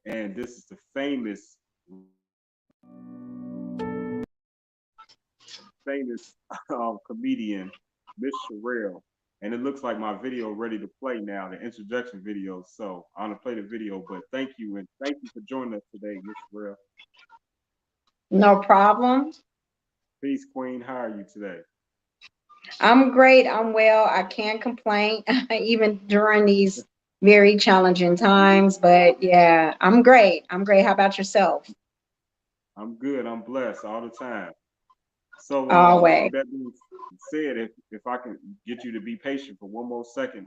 And this is the famous famous comedian, MzSharelle. And it looks like my video ready to play now, the introduction video. So I'm gonna play the video, but thank you and thank you for joining us today, MzSharelle. No problem. Peace, Queen. How are you today? I'm great. I'm well. I can't complain, even during these very challenging times. But yeah, I'm great. I'm great. How about yourself? I'm good. I'm blessed all the time. So Always. with that being said, if I can get you to be patient for one more second,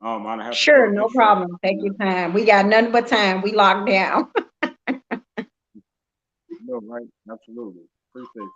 I have to play Sure, the no intro. problem. Take your time. We got nothing but time. We locked down. No, right? Absolutely. Appreciate you.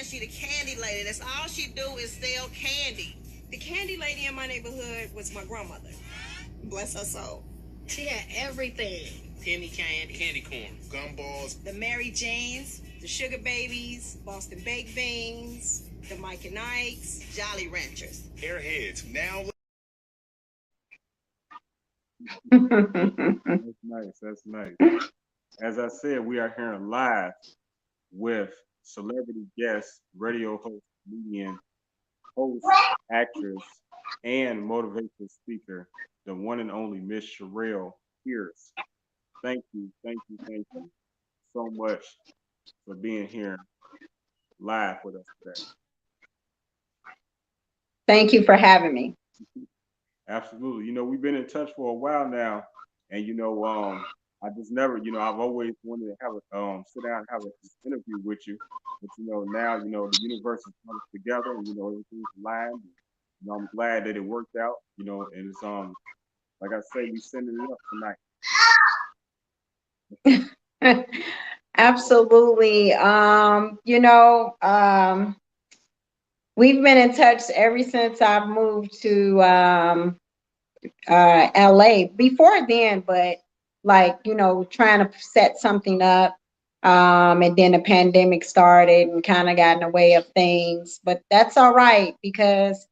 She the candy lady. That's all she do is sell candy. The candy lady in my neighborhood was my grandmother. Bless her soul. She had everything. Penny candy, candy corn, gumballs, The Mary Janes, the Sugar Babies, Boston Baked Beans, the Mike and Ikes, Jolly Ranchers. airheads. Now That's nice. That's nice. As I said, we are here live with celebrity guest, radio host, comedian, host, actress, and motivational speaker, the one and only MzSharelle Pierce. Thank you so much for being here live with us today. Thank you for having me. Absolutely. We've been in touch for a while now, and I just never, I've always wanted to have a sit down and have an interview with you, but now the universe has come together, and everything's aligned. I'm glad that it worked out, and it's like I say, we sending it up tonight. Absolutely. We've been in touch ever since I've moved to LA. Before then, but like, trying to set something up. And then the pandemic started and kind of got in the way of things. But that's all right because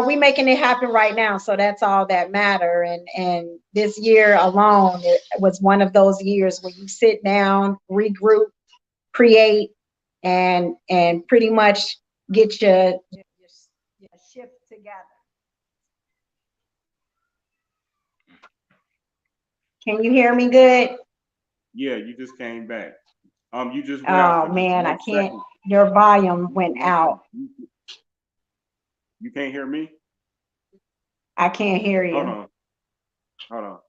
we making it happen right now. So that's all that matter. And this year alone, it was one of those years where you sit down, regroup, create, and pretty much get your ship together. Can you hear me good? Yeah, you just came back. You just went out Oh for just man, I one can't. second. Your volume Just went one second. out. You can't hear me? I can't hear Hold you. on. Hold on.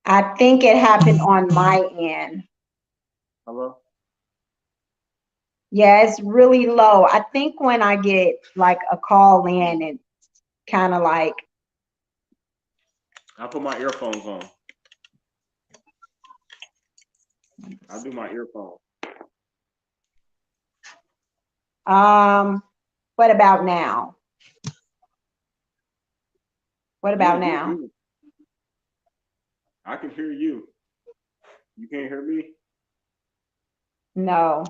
I think it happened on my end. Hello? Yeah, it's really low. I think when I get like a call in, it's kind of like, I put my earphones on. I'll do my earphones. what about now? What Yeah, about you're now? good. I can hear you. You can't hear me? No.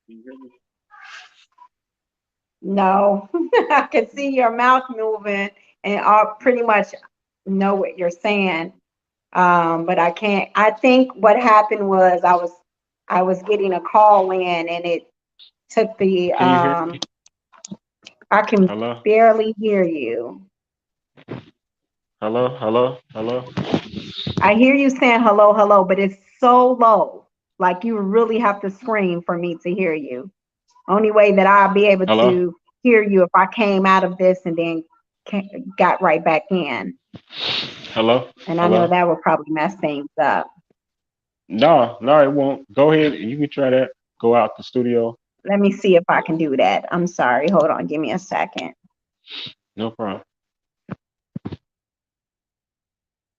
Can you hear me? No, I can see your mouth moving and I pretty much know what you're saying. But I can't. I think what happened was I was getting a call in and it took the Can you hear me? I can Hello? barely hear you. Hello? Hello? Hello? I hear you saying hello, hello, but it's so low. Like you really have to scream for me to hear you. Only way that I'll be able Hello? to hear you if I came out of this and then got right back in. Hello? And I know Hello? that would probably mess things up. No, no, it won't. Go ahead. You can try that. Go out the studio. Let me see if I can do that. I'm sorry. Hold on. Give me a second. No problem.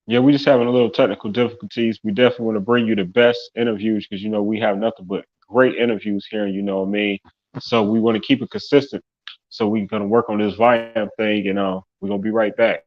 Yeah, we just having a little technical difficulties. We definitely want to bring you the best interviews because we have nothing but great interviews here. You know what I mean? So we want to keep it consistent. So we're gonna work on this volume thing, and we're gonna be right back.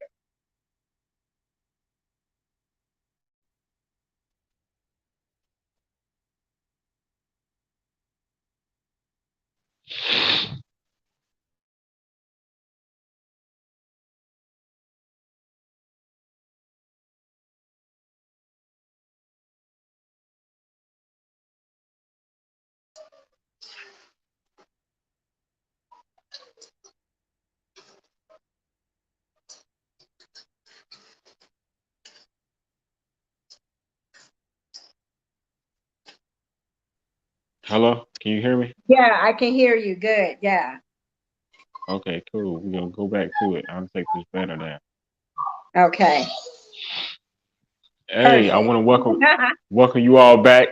Hello? Can you hear me? Yeah, I can hear you. Good. Yeah. Okay, cool. We're gonna go back to it. I'll take this better now. Okay. Hey, I Perfect. want to welcome you all back,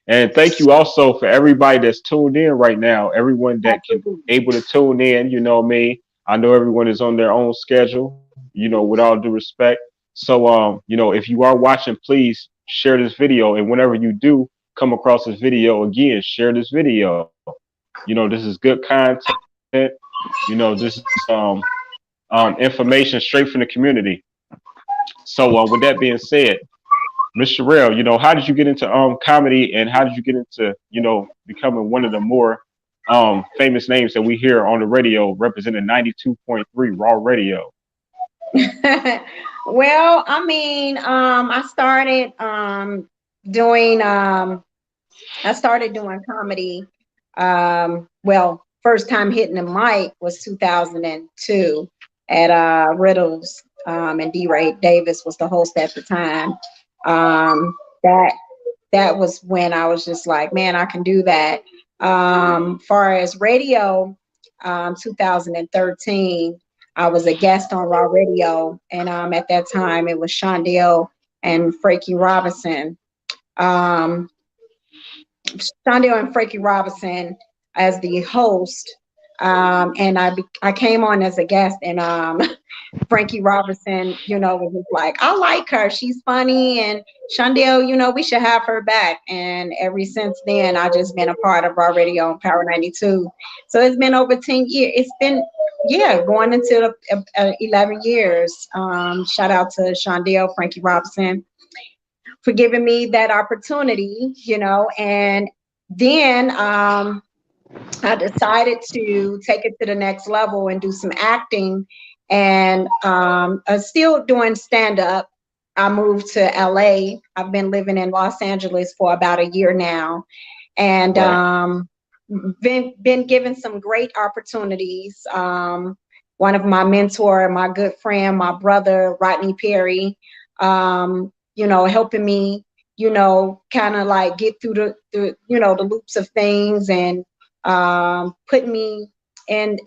and thank you also for everybody that's tuned in right now. Everyone that can Absolutely. able to tune in, you know me. I know everyone is on their own schedule, with all due respect. So, if you are watching, please share this video, and whenever you do come across this video again, share this video. This is good content. This is information straight from the community. So, with that being said, MzSharelle, how did you get into comedy and how did you get into, becoming one of the more famous names that we hear on the radio representing 92.3 Raw Radio? Well, I mean, doing I started doing comedy. Well, first time hitting the mic was 2002 at Riddles, and D. Ray Davis was the host at the time. That was when I was just like, man, I can do that. Far as radio, 2013, I was a guest on Raw Radio, and at that time it was Shondell and Frankie Robinson. Um, Shondell and Frankie Robinson as the host, and I came on as a guest, and Frankie Robinson, was just like, I like her. She's funny. And Shondell, we should have her back. And ever since then, I've just been a part of our radio on Power 92. So it's been over 10 years. It's been, yeah, going into 11 years. Shout out to Shondell, Frankie Robinson for giving me that opportunity, you know. And then I decided to take it to the next level and do some acting, and still doing stand up. I moved to LA. I've been living in Los Angeles for about a year now, and Right. been given some great opportunities. One of my mentor, my good friend, my brother Rodney Perry, you know, helping me, you know, kind of like get through the you know, the loops of things, and putting me in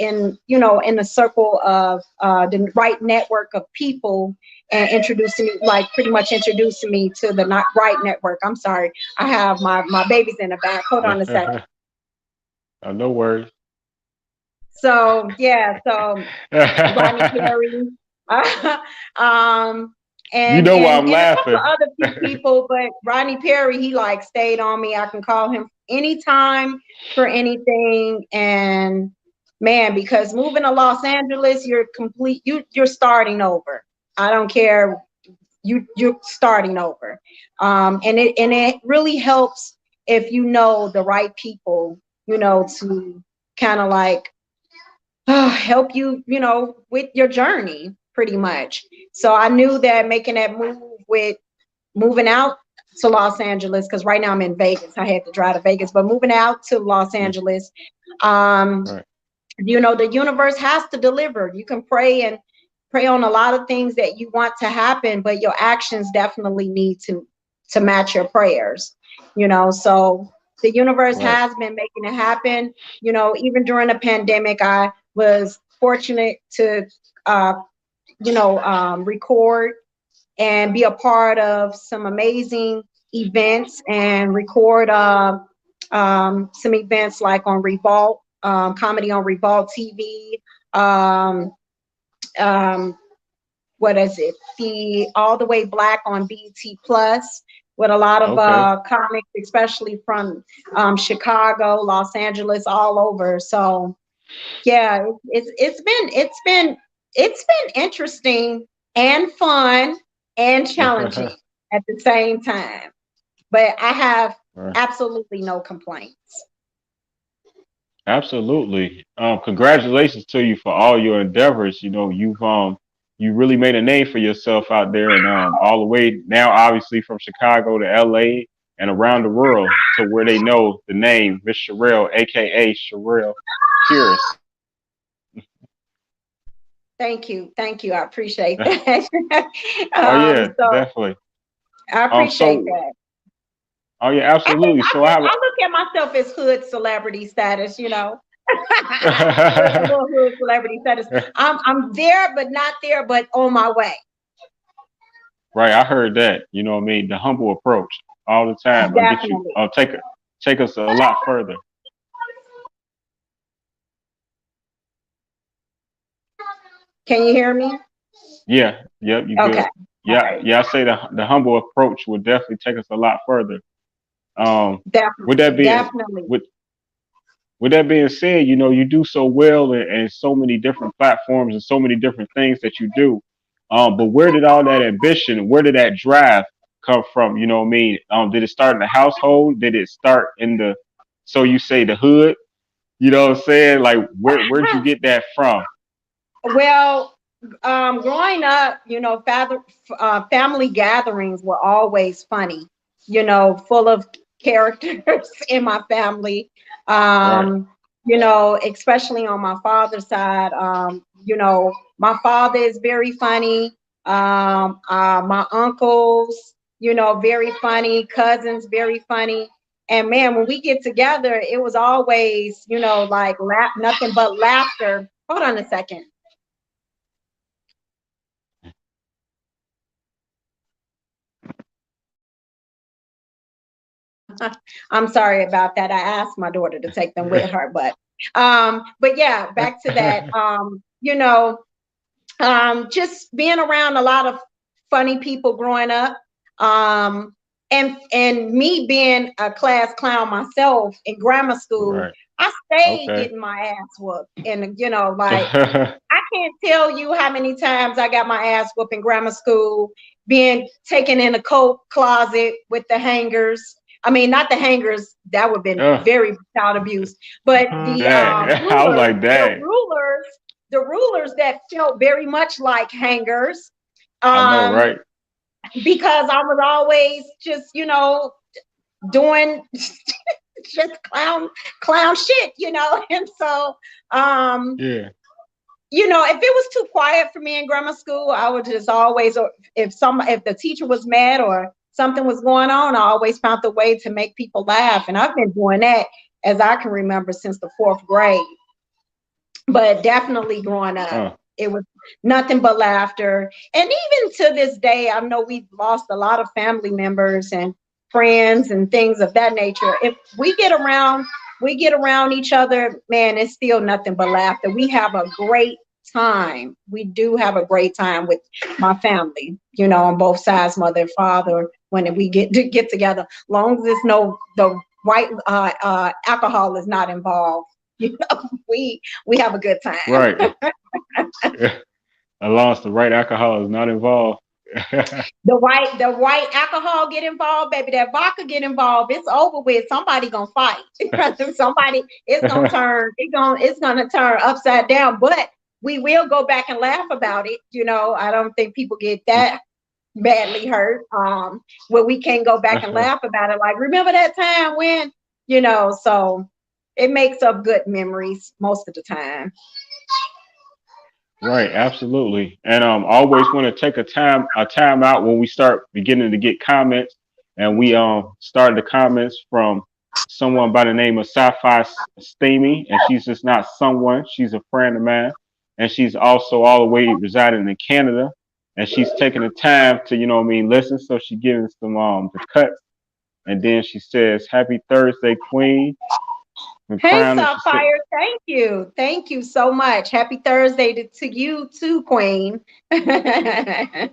you know, in the circle of the right network of people, and introducing me, like pretty much introducing me to the not right network. I'm sorry, I have my babies in the back. Hold on a second. No worries. So yeah, so Rodney Perry, um, You and know why and I'm and a couple laughing. of other few people, but Rodney Perry, he like stayed on me. I can call him anytime for anything, and man, because moving to Los Angeles, you're starting over. I don't care, you're starting over, and it really helps if you know the right people, you know, to kind of like help you, you know, with your journey pretty much. So I knew that making that move with moving out to Los Angeles, because right now I'm in Vegas. I had to drive to Vegas, but moving out to Los Mm, Angeles, um, right. you know, the universe has to deliver. You can pray and pray on a lot of things that you want to happen, but your actions definitely need to match your prayers, you know. So the universe Right. has been making it happen. You know, even during the pandemic, I was fortunate to uh, you know, record and be a part of some amazing events, and record some events like on Revolt, comedy on Revolt TV. Um, um, what is it? The All the Way Black on BET Plus, with a lot of Okay. comics, especially from Chicago, Los Angeles, all over. So yeah, it's been interesting and fun and challenging at the same time. But I have Right. absolutely no complaints. Absolutely. Congratulations to you for all your endeavors. You know, you really made a name for yourself out there, and all the way now, obviously from Chicago to LA and around the world to where they know the name MzSharelle, aka Sherelle Pierce. Thank you, thank you. I appreciate that. Oh yeah, So definitely. I appreciate So that. oh yeah, absolutely. So I have I look at myself as hood celebrity status, you know. A a little hood celebrity status. I'm there, but not there, but on my way. right. I heard that. You know what I mean? The humble approach all the time. I'll get you. Definitely. I'll take us a lot further. Can you hear me? Yeah, yep, you Okay. good. All Yeah, right. yeah. I say the humble approach would definitely take us a lot further. Um, with that Definitely. being Definitely. with with that being said, you know you do so well in so many different platforms and so many different things that you do. But where did all that ambition, where did that drive come from? You know what I mean? Did it start in the household? Did it start in the, so you say, the hood? You know what I'm saying? Like where'd you get that from? Well, growing up, you know, family gatherings were always funny, you know, full of characters in my family. Right, Um, you know, especially on my father's side, you know, my father is very funny. My uncles, you know, very funny, cousins, very funny. And man, when we get together, it was always, you know, like nothing but laughter. Hold on a second. I'm sorry about that. I asked my daughter to take them with her, but yeah, back to that. You know, just being around a lot of funny people growing up, and me being a class clown myself in grammar school, right, I stayed Okay. getting my ass whooped. And, like, I can't tell you how many times I got my ass whooped in grammar school, being taken in a coat closet with the hangers. I mean, not the hangers, that would have been uh, very child abuse, but the dang. I was rulers, like, dang. the rulers that felt very much like hangers. I know, Um, right? because I was always just, doing just clown shit, and so um Yeah. if it was too quiet for me in grammar school, I would just always, or if the teacher was mad or something was going on, I always found the way to make people laugh. And I've been doing that as I can remember since the fourth grade. But definitely growing up, Uh, it was nothing but laughter. And even to this day, I know we've lost a lot of family members and friends and things of that nature. If we get around each other, man, it's still nothing but laughter. We have a great time. We do have a great time with my family, on both sides, mother and father, when we get together. Long as it's the white alcohol is not involved, we have a good time. right. As long as the right alcohol is not involved. The white alcohol get involved, baby. That vodka get involved. It's over with. Somebody gonna fight. Somebody. It's gonna turn upside down. But we will go back and laugh about it. I don't think people get that badly hurt. Where we can go back and laugh about it. Like, remember that time when, So it makes up good memories most of the time. Right, absolutely. And always want to take a time out when we start beginning to get comments. And we started the comments from someone by the name of Sci-Fi Steamy, and she's just not someone, she's a friend of mine. And she's also all the way residing in Canada. And she's taking the time to, listen. So she giving some the cuts. And then she says, Happy Thursday, Queen. And Hey, Crown, and she said, Sapphire, thank you. Thank you so much. Happy Thursday to you too, Queen. Man,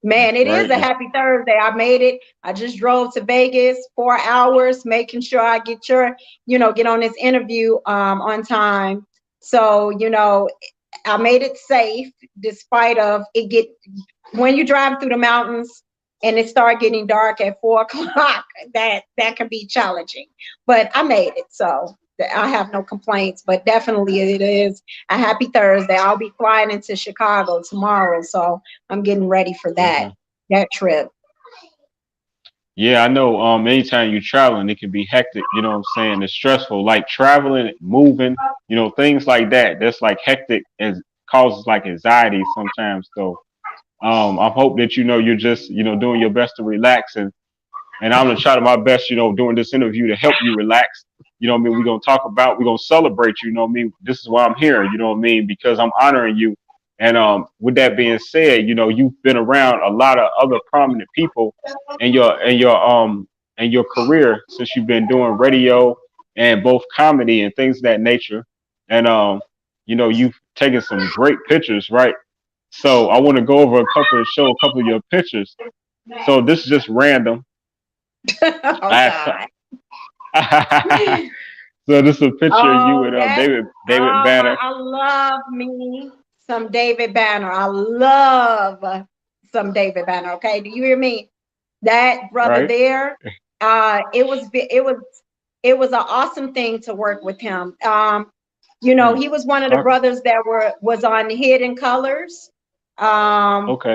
that's it is right. a happy Thursday. I made it. I just drove to Vegas 4 hours, making sure I get on this interview on time. So, I made it safe despite of when you drive through the mountains and it start getting dark at 4 o'clock, that can be challenging. But I made it, so I have no complaints. But definitely it is a happy Thursday. I'll be flying into Chicago tomorrow, so I'm getting ready for that Okay. trip. Yeah, I know. Anytime you're traveling, it can be hectic. You know what I'm saying? It's stressful. Like traveling, moving, things like that. That's like hectic and causes like anxiety sometimes. So, I hope that you're just doing your best to relax, and I'm gonna try to my best, during this interview to help you relax. You know what I mean? We're gonna celebrate you. You know what I mean? This is why I'm here. You know what I mean? Because I'm honoring you. And with that being said, you've been around a lot of other prominent people in your career since you've been doing radio and both comedy and things of that nature. And you've taken some great pictures, right? So I want to go over show a couple of your pictures. So this is just random. Oh I God. asked, so this is a picture of you Oh, with David Banner, I love me some David Banner. I love some David Banner. Okay, do you hear me? That brother right? there, it was an awesome thing to work with him. Hmm. He was one of the Talk. brothers that was on Hidden Colors. Okay.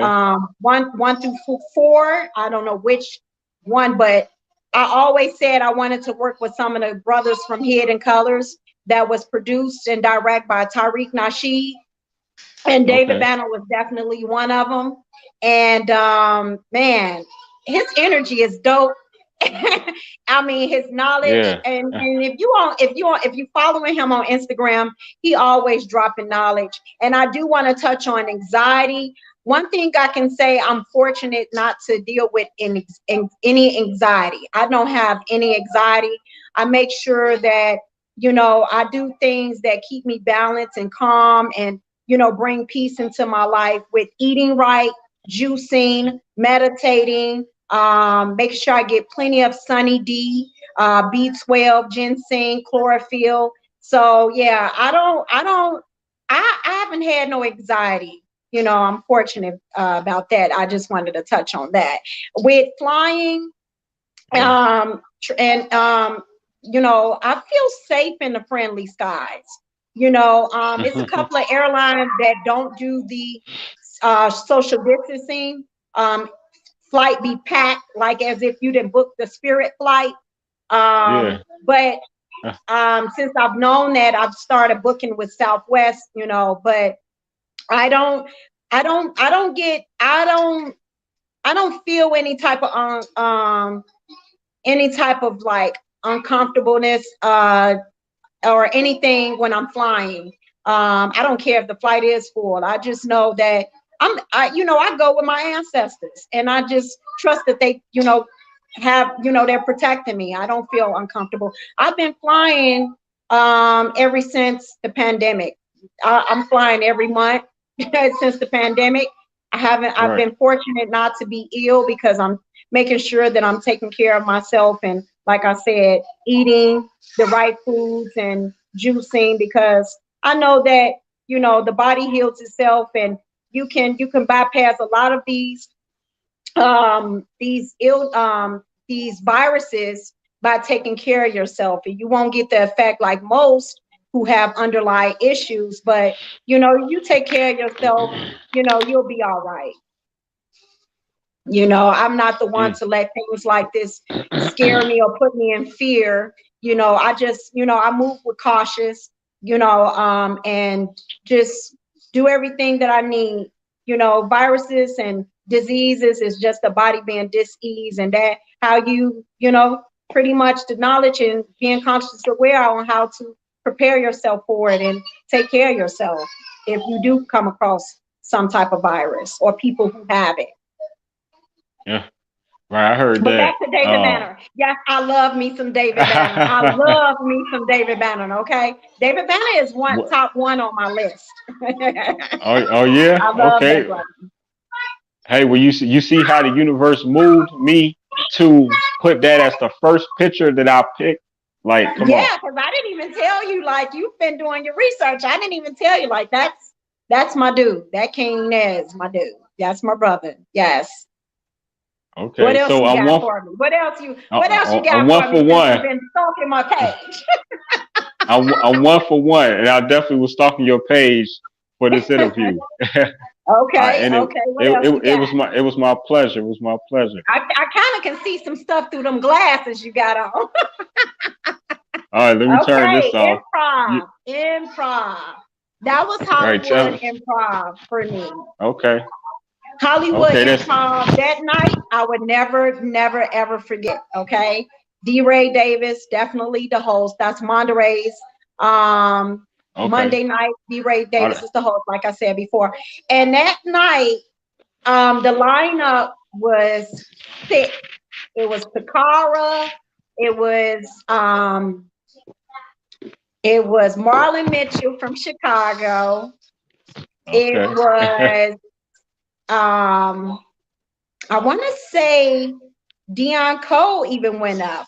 One through four. I don't know which one, but I always said I wanted to work with some of the brothers from Hidden Colors that was produced and directed by Tariq Nasheed. And David Okay. Banner was definitely one of them. And man, his energy is dope. I mean, his knowledge, Yeah. and if you following him on Instagram, he always dropping knowledge. And I do want to touch on anxiety. One thing I can say, I'm fortunate not to deal with any anxiety. I don't have any anxiety. I make sure that I do things that keep me balanced and calm, and bring peace into my life with eating right, juicing, meditating, making sure I get plenty of sunny D, B12, ginseng, chlorophyll, So yeah, I haven't had no anxiety. I'm fortunate about that. I just wanted to touch on that. With flying, Yeah. and I feel safe in the friendly skies. It's a couple of airlines that don't do the social distancing. Um, Flight be packed like as if you didn't book the Spirit flight. Yeah. But Uh, since I've known that, I've started booking with Southwest. But I don't, I don't feel any type of like uncomfortableness or anything when I'm flying. I don't care if the flight is full. I just know that I go with my ancestors, and I just trust that they, they're protecting me. I don't feel uncomfortable. I've been flying ever since the pandemic. I'm flying every month since the pandemic. I've right. been fortunate not to be ill because I'm making sure that I'm taking care of myself, and like I said, eating the right foods and juicing, because I know that the body heals itself, and you can bypass a lot of these viruses by taking care of yourself, and you won't get the effect like most who have underlying issues. But you take care of yourself, you'll be all right. I'm not the one Mm. to let things like this scare me or put me in fear. I just, I move with cautious, and just do everything that I need. Viruses and diseases is just the body being dis-ease, and that how pretty much the knowledge and being conscious aware on how to prepare yourself for it and take care of yourself if you do come across some type of virus or people who have it. Yeah. Right. I heard But that. back to David Banner. Yes, I love me some David Banner. I love me some David Banner. Okay, David Banner is What? top one on my list. Oh yeah. I love that Okay. brother. Hey, well, you see how the universe moved me to put that as the first picture that I picked. Like, come on. Yeah, because I didn't even tell you, like, you've been doing your research. I didn't even tell you, like, that's my dude. That King Nez, my dude. That's my brother. Yes. What Okay, else so you I'm got one. for me? What else you I'm got one for me for since you've one. been stalking my page? I'm one for one, and I definitely was stalking your page for this interview. Okay, And okay. What else you got? it was my pleasure. It was my pleasure. I kind of can see some stuff through them glasses you got on. All right, let me turn this Okay, off. You, improv. That was all right, tell Hollywood me. improv for me. Okay, Hollywood okay, that's improv that night, I would never, never, ever forget. Okay. D. Ray Davis, definitely the host. That's Monterey's um, okay. Monday night. D. Ray All Davis right, is the host, like I said before. And that night, the lineup was thick. It was Takara. It was um, it was Marlon Mitchell from Chicago. It okay. was um, I want to say Dion Cole even went up.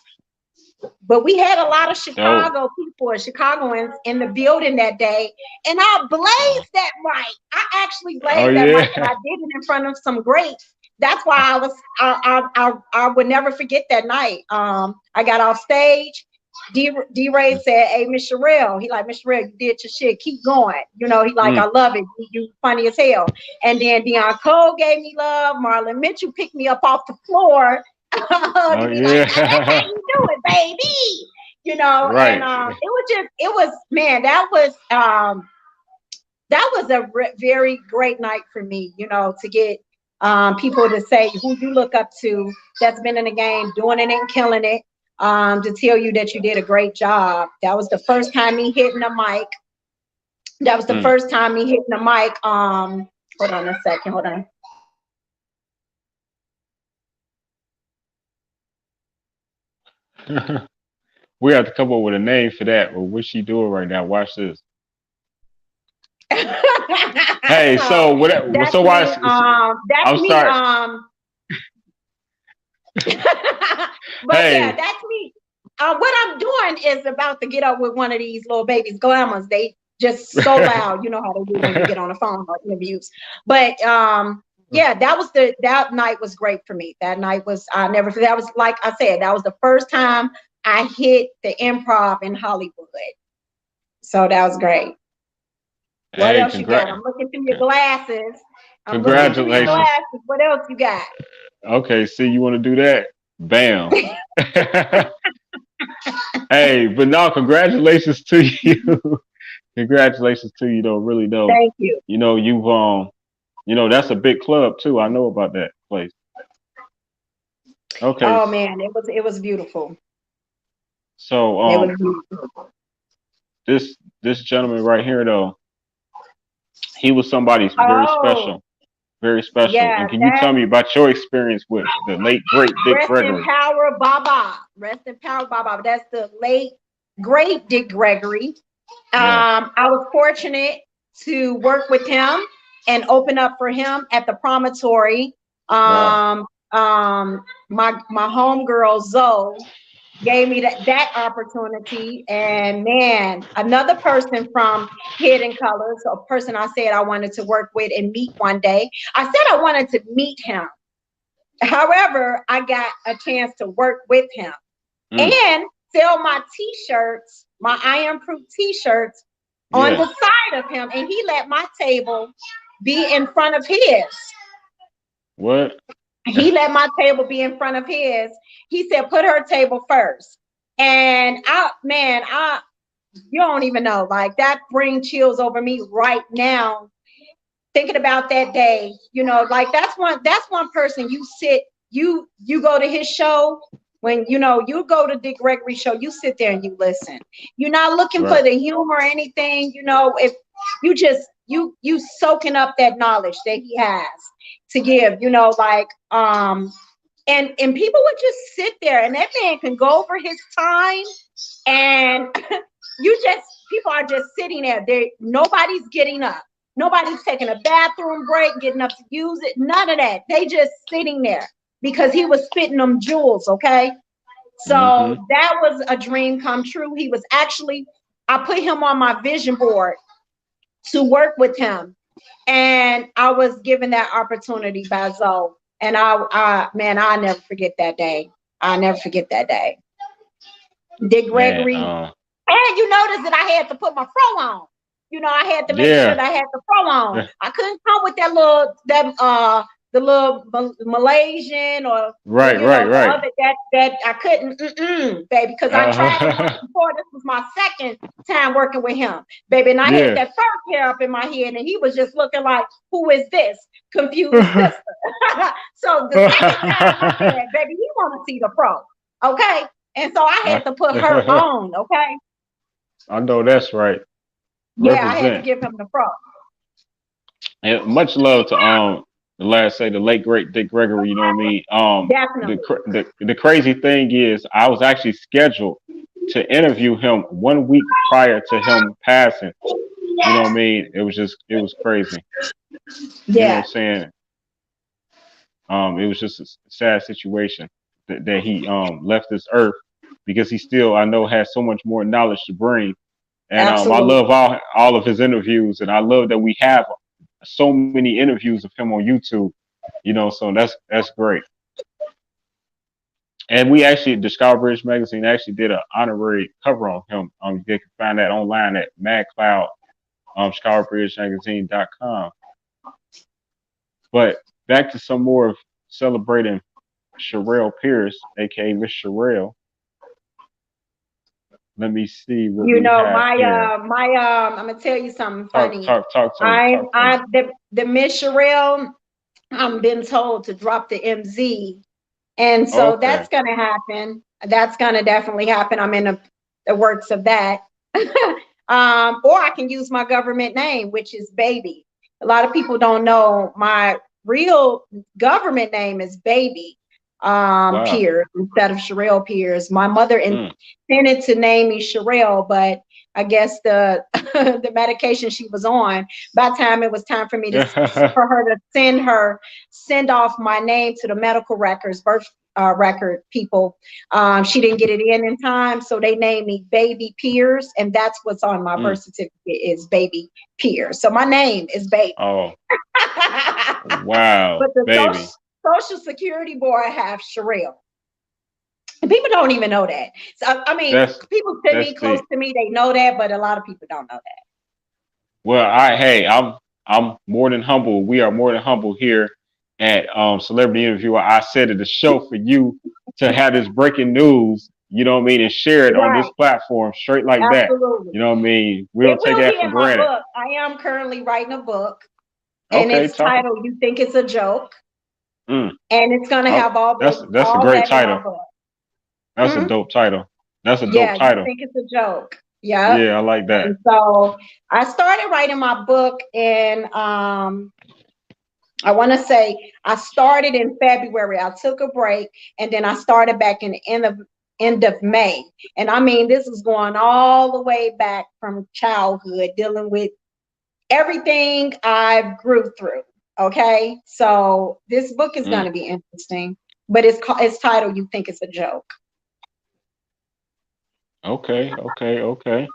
But we had a lot of Dope. Chicago people or Chicagoans in the building that day. And I blazed that mic. I actually Oh blazed that mic, and yeah. I did it in front of some greats. That's why I would never forget that night. I got off stage. D Ray said, "Hey, Miss Sherelle," he like, "Miss Sherelle, you did your shit. Keep going." He like, "I Mm. love it. You funny as hell." And then Dion Cole gave me love. Marlon Mitchell picked me up off the floor Oh to be like, "Now that's how yeah. you do it, baby." And Right. it was man, that was a very great night for me. To get people to say who you look up to that's been in the game, doing it and killing it. To tell you that you did a great job. That was the first time me hitting a mic. That was the Mm. first time me hitting a mic. Hold on a second. Hold on. We have to come up with a name for that. But what's she doing right now? Watch this. Hey, So so what? that's So why? me. That's I'm me. sorry. But yeah, Hey, that's me. what I'm doing is about to get up with one of these little babies glamours. They just so loud. You know how they do when you get on the phone or interviews. But yeah, that night was great for me. That night was that was, like I said, that was the first time I hit the Improv in Hollywood. So that was great. What Hey, else you got? I'm looking through your glasses. congratulations. What else you got? Okay, see, you want to do that? Bam. Hey, but no, congratulations to you. Congratulations to you, though. Really, though. Thank you. You know, you've that's a big club too. I know about that place. Okay. Oh man, it was beautiful. So It was beautiful. this gentleman right here though, he was somebody very special. Very special. Yeah, And can you tell me about your experience with the late great Dick Rest Gregory? in power, Baba. Rest in power, Baba. That's the late great Dick Gregory. Yeah. I was fortunate to work with him and open up for him at the Promontory. Wow. My homegirl Zoe gave me that opportunity, and man, another person from Hidden Colors, a person I said I wanted to work with and meet one day. I said I wanted to meet him. However, I got a chance to work with him and sell my t-shirts, my Iron Proof t-shirts on the side of him, and he let my table be in front of his. What? He let my table be in front of his. He said, put her table first. And you don't even know, like that brings chills over me right now. Thinking about that day, like that's one person you go to his show. When you go to Dick Gregory show, you sit there and you listen. You're not looking for the humor or anything, if you just you soaking up that knowledge that he has to give, and people would just sit there, and that man can go over his time, and people are just sitting there. Nobody's getting up. Nobody's taking a bathroom break, getting up to use it. None of that. They just sitting there because he was spitting them jewels. Okay. So that was a dream come true. He was I put him on my vision board to work with him. And I was given that opportunity by Zoe. And I'll never forget that day. I'll never forget that day. Dick Gregory. And you notice that I had to put my fro on. I had to make sure that I had the fro on. I couldn't come with the little Malaysian or right. Other, that I couldn't, baby, because I tried it once before. This was my second time working with him, baby, and I had that first hair up in my head, and he was just looking like, "Who is this confused sister?" So the second time I said, "Baby, you want to see the fro, okay?" And so I had to put her on, okay. I know that's right. Yeah, I had to give him the fro. And much love to the late great Dick Gregory. You know what I mean? Definitely. The crazy thing is, I was actually scheduled to interview him 1 week prior to him passing. You know what I mean? It was crazy. Yeah. You know what I'm saying? It was just a sad situation that he left this earth, because he still, I know, has so much more knowledge to bring. And I love all of his interviews, and I love that we have so many interviews of him on YouTube, so that's great. And we actually, Discover Bridge Magazine actually did an honorary cover on him. You can find that online at MadCloud, ScourBridgeMagazine.com. But back to some more of celebrating Sherelle Pierce, aka MzSharelle. Let me see what we have here. I'm gonna tell you something funny. Talk to me. The MzSharelle, I'm been told to drop the MZ, and so that's gonna happen. That's gonna definitely happen. I'm in the works of that. Or I can use my government name, which is Baby. A lot of people don't know my real government name is Baby. Pierce instead of Sherelle Pierce. My mother intended to name me Sherelle, but I guess the the medication she was on. By the time it was time for me to for her to send off my name to the medical records, birth record people, she didn't get it in time, so they named me Baby Pierce, and that's what's on my birth certificate is Baby Pierce. So my name is Baby. Oh, wow, But the baby. social security board have Sherelle. And people don't even know that. So I mean, That's people to that's me, close deep. to me, they know that, but a lot of people don't know that. Well, I'm more than humble. We are more than humble here at Celebrity Interviewer. I said it a show for you to have this breaking news, you know what I mean, and share it on this Right. platform straight like that. Absolutely. You know what I mean? We It don't take will that be for in my granted. book. I am currently writing a book, and Okay, it's talk. titled "You Think It's a Joke," Mm, and it's gonna oh, have that's a all great that in my title. book. That's a Mhm. dope title. That's a dope Yeah, you title. think it's a joke. Yep. Yeah, I like that. And so I started writing my book in I want to say I started in February. I took a break and then I started back in the end of May. And I mean, this is going all the way back from childhood, dealing with everything I've grew through. Okay, so this book is going Mm, to be interesting, but it's titled "You Think It's a Joke." okay, okay, okay.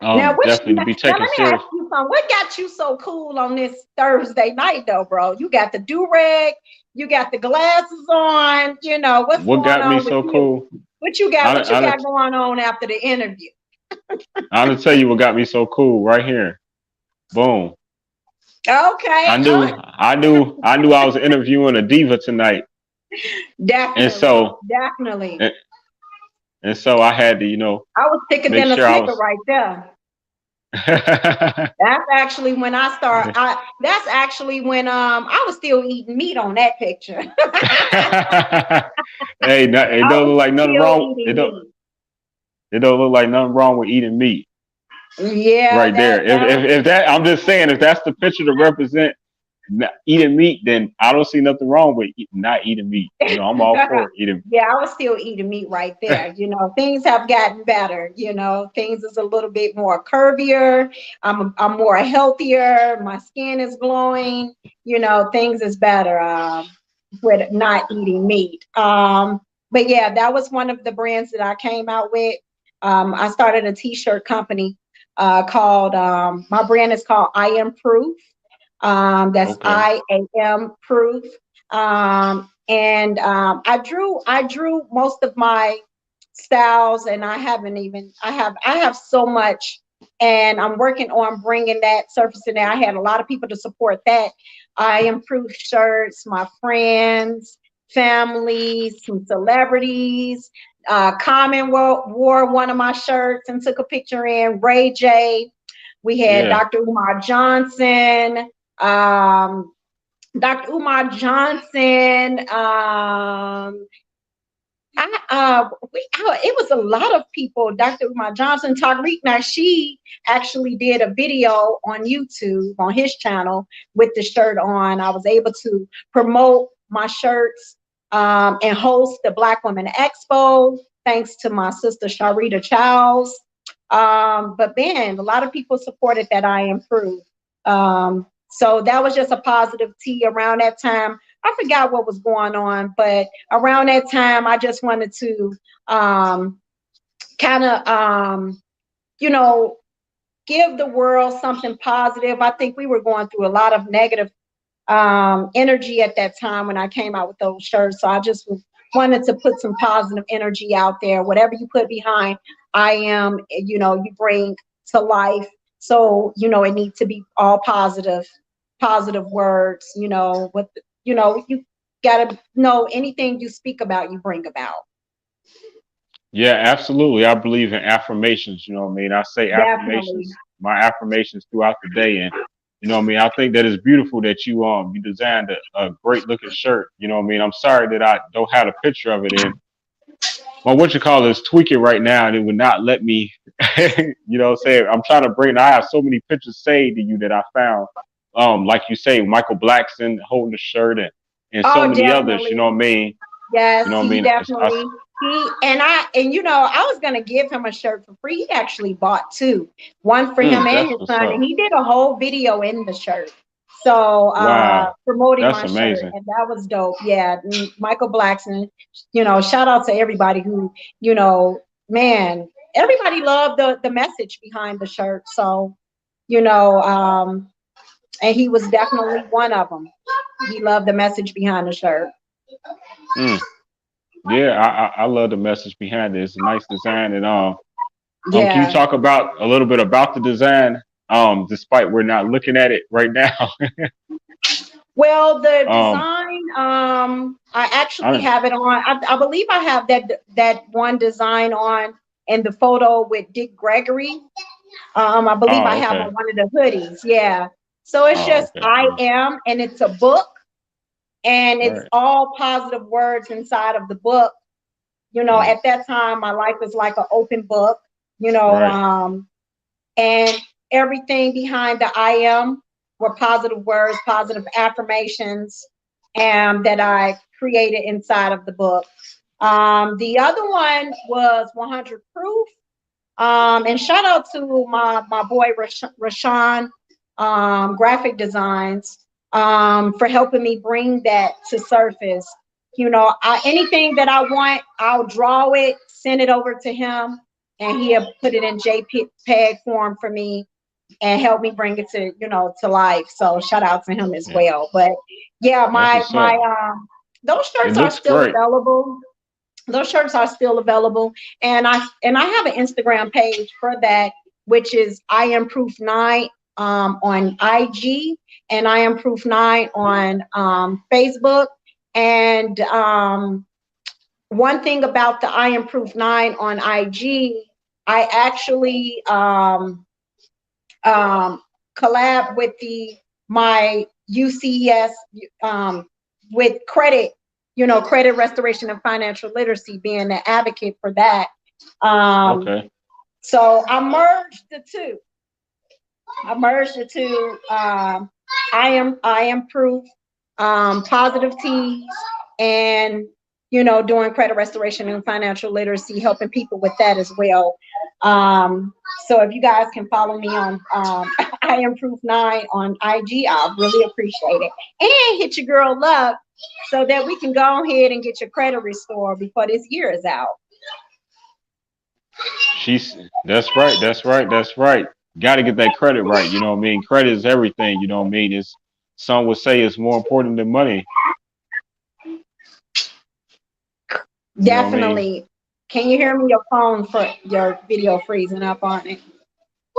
Now, Definitely to be now let taken me ask serious. you something. What got you so cool on this Thursday night, though, bro? You got the do-rag, you got the glasses on. What's What going got me on with so you? cool? What you got? I, What you I, got going on after the interview? I'm gonna tell you what got me so cool right here. Boom. Okay, I knew I was interviewing a diva tonight, and definitely, so definitely. and, and so I had to, I was thicker make than a sure I snicker was. right there. That's actually when I start. That's actually when I was still eating meat on that picture. Hey, it I don't was look like nothing still wrong. It eating don't. meat. It don't look like nothing wrong with eating meat Yeah, right there. If that, I'm just saying, if that's the picture to represent eating meat, then I don't see nothing wrong with not eating meat. I'm all for eating. yeah, I was still eating meat right there. Things have gotten better. Things is a little bit more curvier. I'm more healthier. My skin is glowing. Things is better with not eating meat. But yeah, that was one of the brands that I came out with. I started a t-shirt company called my brand is called I Am Proof. That's Okay. IAM proof. And I drew most of my styles, and I have so much, and I'm working on bringing that surface in there. I had a lot of people to support that. I improved shirts, my friends, families, some celebrities. Common wore one of my shirts and took a picture in. Ray J. We had Yeah. Dr. Umar Johnson. Um, Dr. Umar Johnson. It was a lot of people. Dr. Umar Johnson, Tariq Nasheed actually did a video on YouTube on his channel with the shirt on. I was able to promote my shirts and host the Black Women Expo thanks to my sister Sharita Childs. But man, a lot of people supported that I improved. So that was just a positive tea around that time. I forgot what was going on, but around that time, I just wanted to kind of, you know, give the world something positive. I think we were going through a lot of negative energy at that time when I came out with those shirts. So I just wanted to put some positive energy out there. Whatever you put behind, I am, you bring to life. So, it needs to be all positive words, you gotta know anything you speak about, you bring about. Yeah, absolutely. I believe in affirmations. You know what I mean? I say Definitely. my affirmations throughout the day, and you know what I mean. I think that it's beautiful that you designed a great looking shirt. You know what I mean? I'm sorry that I don't have a picture of it in. Well, what you call it is tweaking right now, and it would not let me. You know what I'm saying? I'm trying to bring. I have so many pictures saved to you that I found. Like you say, Michael Blackson holding the shirt, and so Oh, many others. You definitely. know what I mean? You Yes, know what I he mean? definitely. And you know, I was gonna give him a shirt for free. He actually bought two, one for him and That's his what's son, up. and he did a whole video in the shirt. So Wow, promoting that's my shirt, amazing. and that was dope. Yeah, Michael Blackson, you know, shout out to everybody who, you know, man, everybody loved the message behind the shirt. So, you know, and he was definitely one of them. He loved the message behind the shirt. Mm. Yeah, I love the message behind it. It's a nice design, and can you Yeah. talk about a little bit about the design? Despite we're not looking at it right now. Well, the um, design, I actually I have it on. I believe I have that one design on in the photo with Dick Gregory. I believe I oh have okay, on one of the hoodies. Yeah. So it's oh just okay, I yeah, am, and it's a book, and it's right, all positive words inside of the book. You know, mm, at that time, my life was like an open book. You know, right, and everything behind the I am were positive words, positive affirmations, and that I created inside of the book. The other one was 100 proof. And shout out to my boy Rashawn, graphic designs, for helping me bring that to surface. You know, anything that I want, I'll draw it, send it over to him, and he'll put it in JPEG form for me and help me bring it to, you know, to life. So shout out to him as yeah, well. But yeah, that's my what's my up. those It shirts are looks still great. available. Those shirts are still available, and I have an Instagram page for that, which is I am proof 9 on IG, and I am proof 9 on Facebook. And one thing about the I am proof 9 on IG, I actually um, collab with the my UCS, um, with credit, you know, credit restoration and financial literacy, being an advocate for that. Um, Okay, so I merged the two. I merged the two. I am proof, positive teas, and you know, doing credit restoration and financial literacy, helping people with that as well. So if you guys can follow me on I am proof 9 on IG, I'll really appreciate it. And hit your girl up so that we can go ahead and get your credit restored before this year is out. she's that's right, that's right, that's right. Got to get that credit right. You know what I mean? Credit is everything. You know what I mean? It's some would say it's more important than money. You know what I mean? Definitely. Can you hear me? Your phone for your video freezing up on it.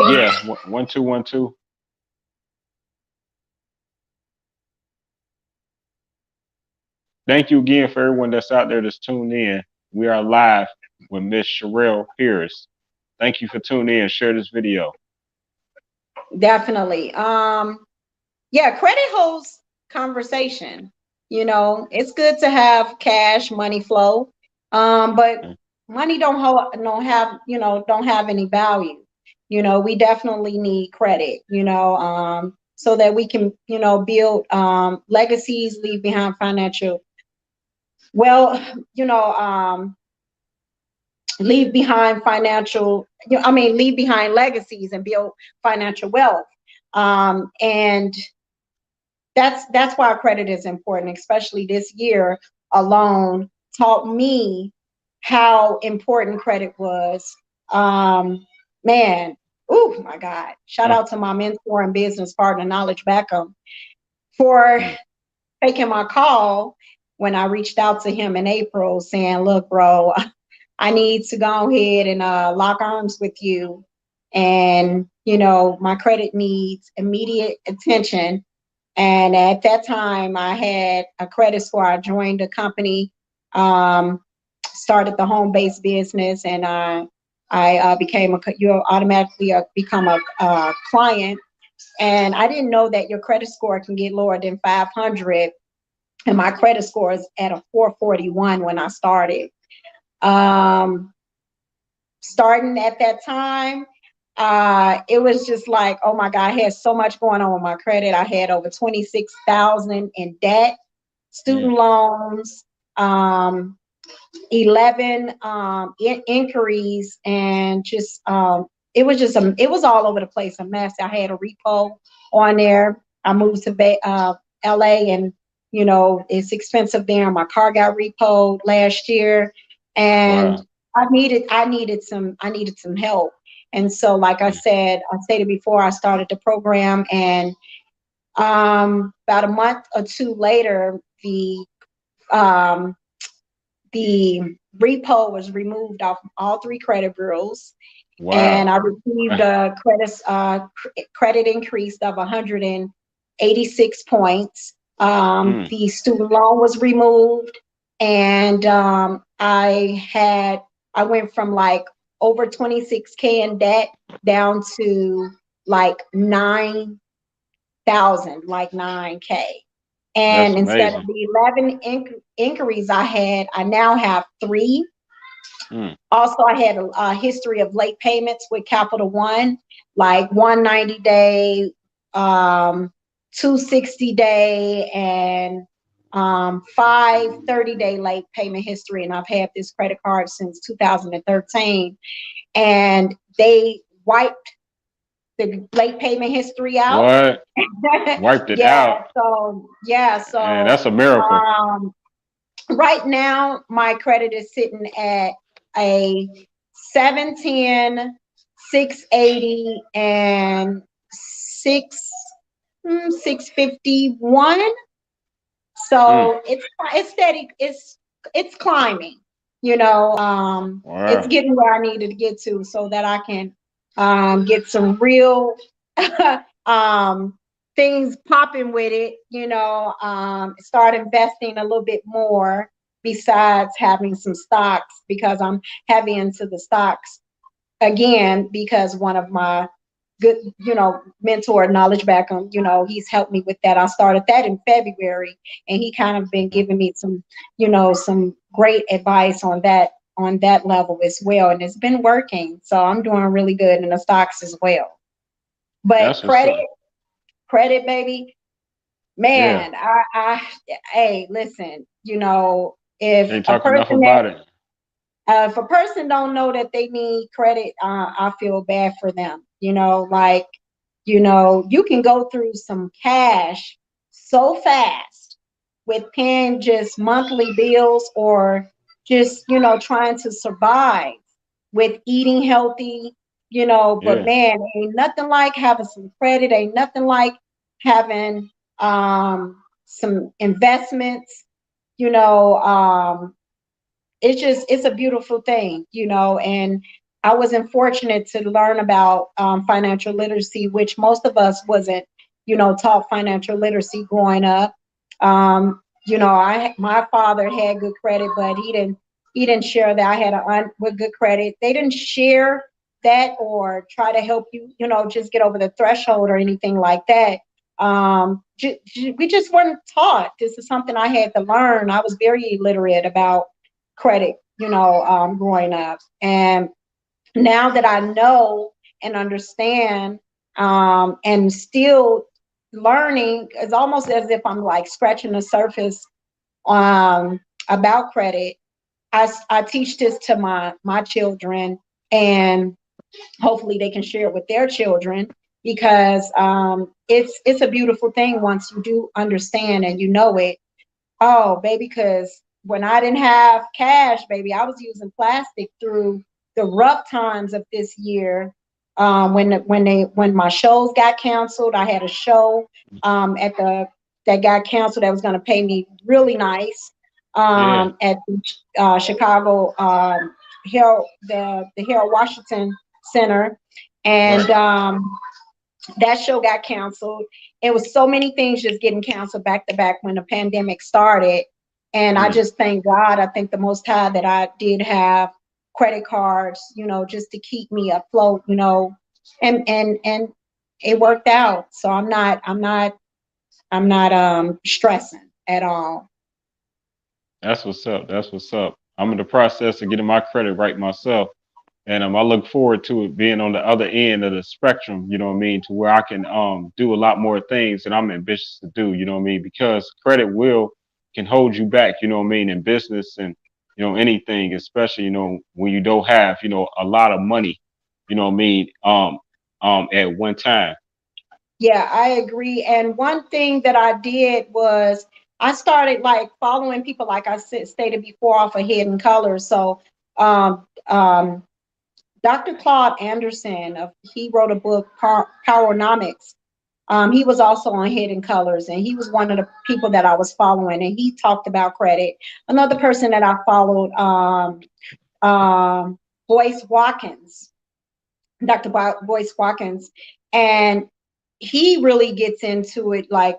Yeah, 1212. Thank you again for everyone that's out there that's tuned in. We are live with MzSharelle Pierce. Thank you for tuning in. Share this video. Definitely. Yeah, credit holds conversation. You know, it's good to have cash, money flow. But money don't have, you know, don't have any value. You know, we definitely need credit, you know, so that we can, you know, build legacies, leave behind financial, well, you know, leave behind financial, you know, I mean, leave behind legacies and build financial wealth. And that's why credit is important, especially this year alone taught me how important credit was. Man, oh my God. Shout Uh, out to my mentor and business partner, Knowledge Beckham, for mm, taking my call when I reached out to him in April saying, look, bro, I need to go ahead and lock arms with you. And, you know, my credit needs immediate attention. And at that time, I had a credit score. I joined a company, um, started the home-based business, and I became you automatically become a client. And I didn't know that your credit score can get lower than 500. And my credit score is at a 441 when I started. Um, Starting at that time, it was just like, oh my God, I had so much going on with my credit. I had over 26,000 in debt, yeah. student loans, 11 inquiries, and just it was just it was all over the place, a mess. I had a repo on there. I moved to LA, and it's expensive there. My car got repoed last year, and Wow. I needed some help. And so, like I stated before, I started the program, and about a month or two later, um, the repo was removed off all three credit bureaus, and Wow. I received a credit increase of 186 points. Mm, The student loan was removed, and I went from like over 26K in debt down to like 9K. that's And instead of amazing. the 11 inquiries I had, I now have three. Mm, Also, I had a history of late payments with Capital One, like 190-day, 260-day, and 530-day late payment history. And I've had this credit card since 2013. And they wiped the late payment history out. what? Wiped it Yeah, out. so Man, that's a miracle. um right now my credit is sitting at a 710, 680, and 651. Mm, So it's steady, it's climbing, it's wow. getting where I needed to get to, so that I can get some real um things popping with it, start investing a little bit more, besides having some stocks, because I'm heavy into the stocks again, because one of my good, mentor, knowledge back on, he's helped me with that. I started that in February, and he kind of been giving me some great advice on that level as well, and it's been working. So I'm doing really good in the stocks as well. But That's what's up. credit, baby, Yeah. man, hey, listen, if Can't a talk enough person that about it. if a person don't know that they need credit, I feel bad for them. Like, you can go through some cash so fast with paying just monthly bills, or just, trying to survive with eating healthy, but Yeah. man, ain't nothing like having some credit, ain't nothing like having some investments, you know, um, it's a beautiful thing, and I wasn't fortunate to learn about financial literacy, which most of us wasn't, taught financial literacy growing up. My father had good credit, but he didn't share that I had with good credit. They didn't share that or try to help you, just get over the threshold or anything like that. We just weren't taught. This is something I had to learn. I was very illiterate about credit, growing up. And now that I know and understand, and still learning, it's almost as if I'm like scratching the surface um, about credit. I teach this to my children, and hopefully they can share it with their children, because it's a beautiful thing once you do understand and you know it. Oh, baby, because when I didn't have cash, baby, I was using plastic through the rough times of this year. When my shows got canceled, I had a show that got canceled that was going to pay me really nice, Yeah. at the Chicago, the Harold Washington Center, and Right. that show got canceled. It was so many things just getting canceled back to back when the pandemic started. And I Mm, just thank God. I thank the Most High that I did have credit cards, just to keep me afloat, and it worked out. So I'm not stressing at all. that's what's up. That's what's up. I'm in the process of getting my credit right myself. And I look forward to it being on the other end of the spectrum, you know what I mean, to where I can do a lot more things that I'm ambitious to do, you know what I mean, because credit will can hold you back, you know what I mean, in business and anything, especially, when you don't have, a lot of money, what I mean, at one time. Yeah, I agree. And one thing that I did was I started like following people, like I stated before, off of Hidden Colors. So, um, Dr. Claude Anderson, he wrote a book, Powernomics. He was also on Hidden Colors, and he was one of the people that I was following, and he talked about credit. Another person that I followed, Boyce Watkins, Dr. Boyce Watkins, and he really gets into it, like,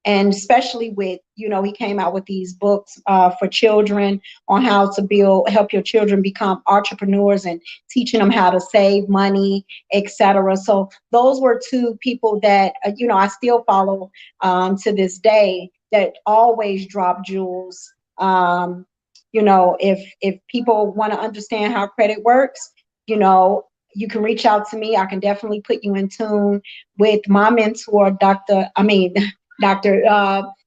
and especially with, he came out with these books for children on how to help your children become entrepreneurs and teaching them how to save money, etc. So those were two people that, I still follow to this day, that always drop jewels. If people want to understand how credit works, you know, you can reach out to me. I can definitely put you in tune with my mentor, Dr.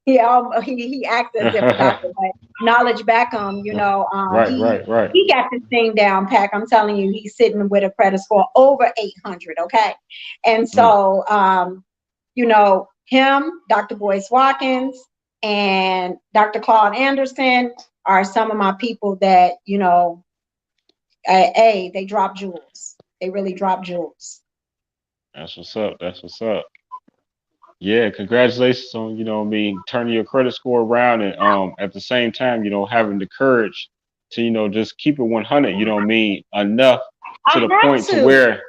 He acts as if a doctor, but Knowledge Beckham, Right, right, right. he got this thing down pack. I'm telling you, he's sitting with a credit score over 800. Okay, and Mm. so him, Dr. Boyce Watkins, and Dr. Claude Anderson are some of my people that they drop jewels. They really drop jewels. That's what's up. That's what's up. Yeah, congratulations on, turning your credit score around, and at the same time, having the courage to, just keep it 100, enough I to the have point to to. where,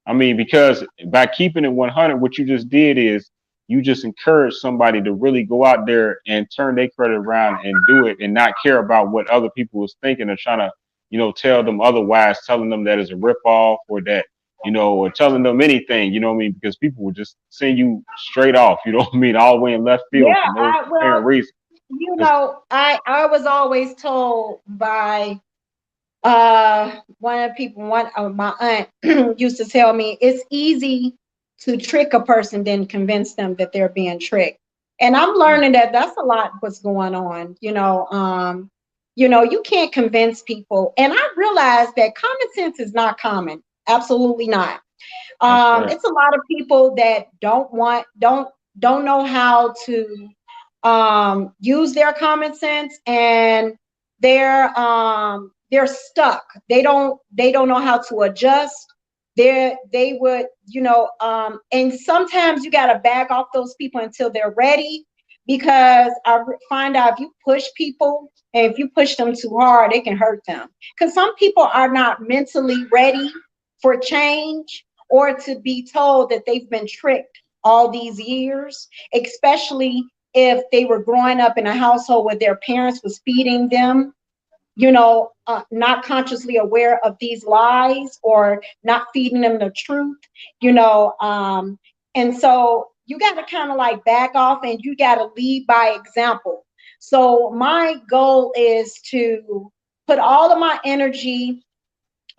because by keeping it 100, what you just did is you just encouraged somebody to really go out there and turn their credit around and do it, and not care about what other people was thinking, or trying to, tell them otherwise, telling them that is a ripoff, or that, or telling them anything, because people would just send you straight off, all the way in left field Yeah, for no apparent well, reason. 'Cause- I was always told by one of the people, one of my aunt used to tell me it's easy to trick a person than convince them that they're being tricked. And I'm Mm, learning that that's a lot what's going on. You can't convince people. And I realized that common sense is not common. Absolutely not. that's right. It's a lot of people that don't know how to use their common sense, and they're stuck. They don't know how to adjust. They would, and sometimes you got to back off those people until they're ready, because find out if you push people, and if you push them too hard, it can hurt them, because some people are not mentally ready for change, or to be told that they've been tricked all these years, especially if they were growing up in a household where their parents was feeding them, not consciously aware of these lies, or not feeding them the truth, and so you got to kind of like back off, and you got to lead by example. So my goal is to put all of my energy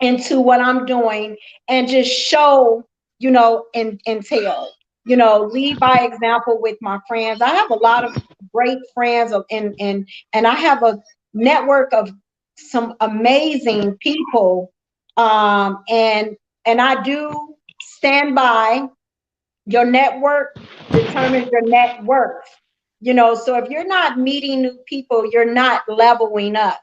into what I'm doing, and just show, and tell, lead by example with my friends. I have a lot of great friends and I have a network of some amazing people. And I do stand by your network determines your net worth. So if you're not meeting new people, you're not leveling up.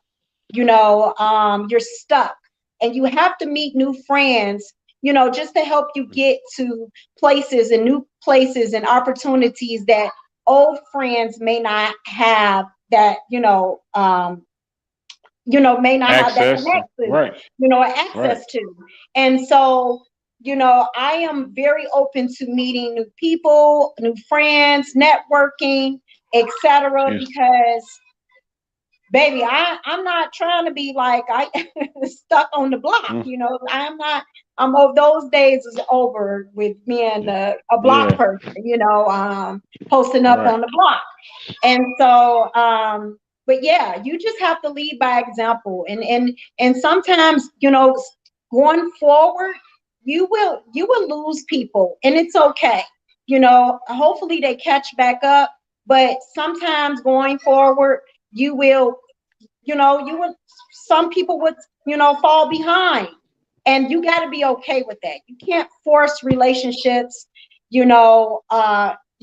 You're stuck, and you have to meet new friends, just to help you get to places and new places and opportunities that old friends may not have, that may not have that Access. connection, Right, right. access to. And so, I am very open to meeting new people, new friends, networking, etc. Yes. Because baby, I'm not trying to be like I stuck on the block. Mm, I'm not. I'm over, those days is over with being yeah. a block Yeah. person. Posting up Right. on the block. And so, but yeah, you just have to lead by example, and sometimes, going forward, you will lose people, and it's okay. Hopefully they catch back up, but sometimes going forward, you will you would, some people would, fall behind. And you got to be okay with that. You can't force relationships, you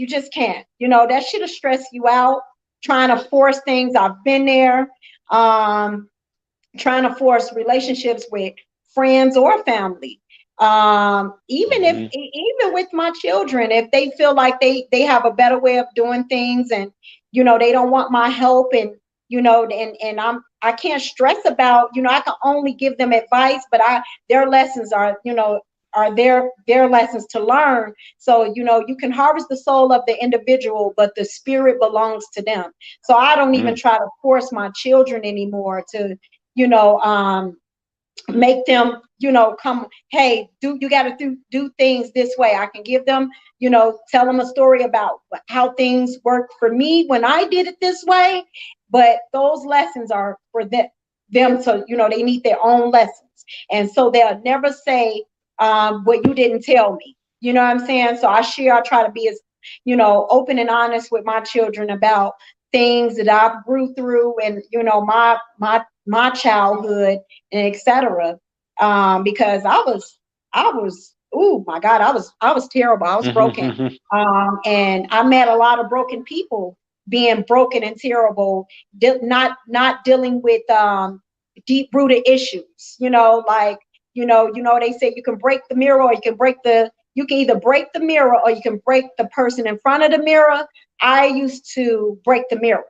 just can't. That should have stressed you out, trying to force things. I've been there. Um, Trying to force relationships with friends or family. Even if Hmm. even with my children, if they feel like they have a better way of doing things, and they don't want my help, and and I can't stress about, I can only give them advice, but their lessons are, are their lessons to learn. So you can harvest the soul of the individual, but the spirit belongs to them. So I don't even Mm. try to force my children anymore to you know make them, come, hey, you got to do things this way. I can give them, tell them a story about how things worked for me when I did it this way, but those lessons are for them to, they need their own lessons. And so they'll never say, what you didn't tell me. You know what I'm saying? So I try to be as, open and honest with my children about things that I've grew through, and my childhood, and etc. Because I was, oh my God, I was terrible. I was broken. And I met a lot of broken people, being broken and terrible, not dealing with deep rooted issues. Like, they say you can break the mirror, or you can either break the mirror, or you can break the person in front of the mirror. I used to break the mirror.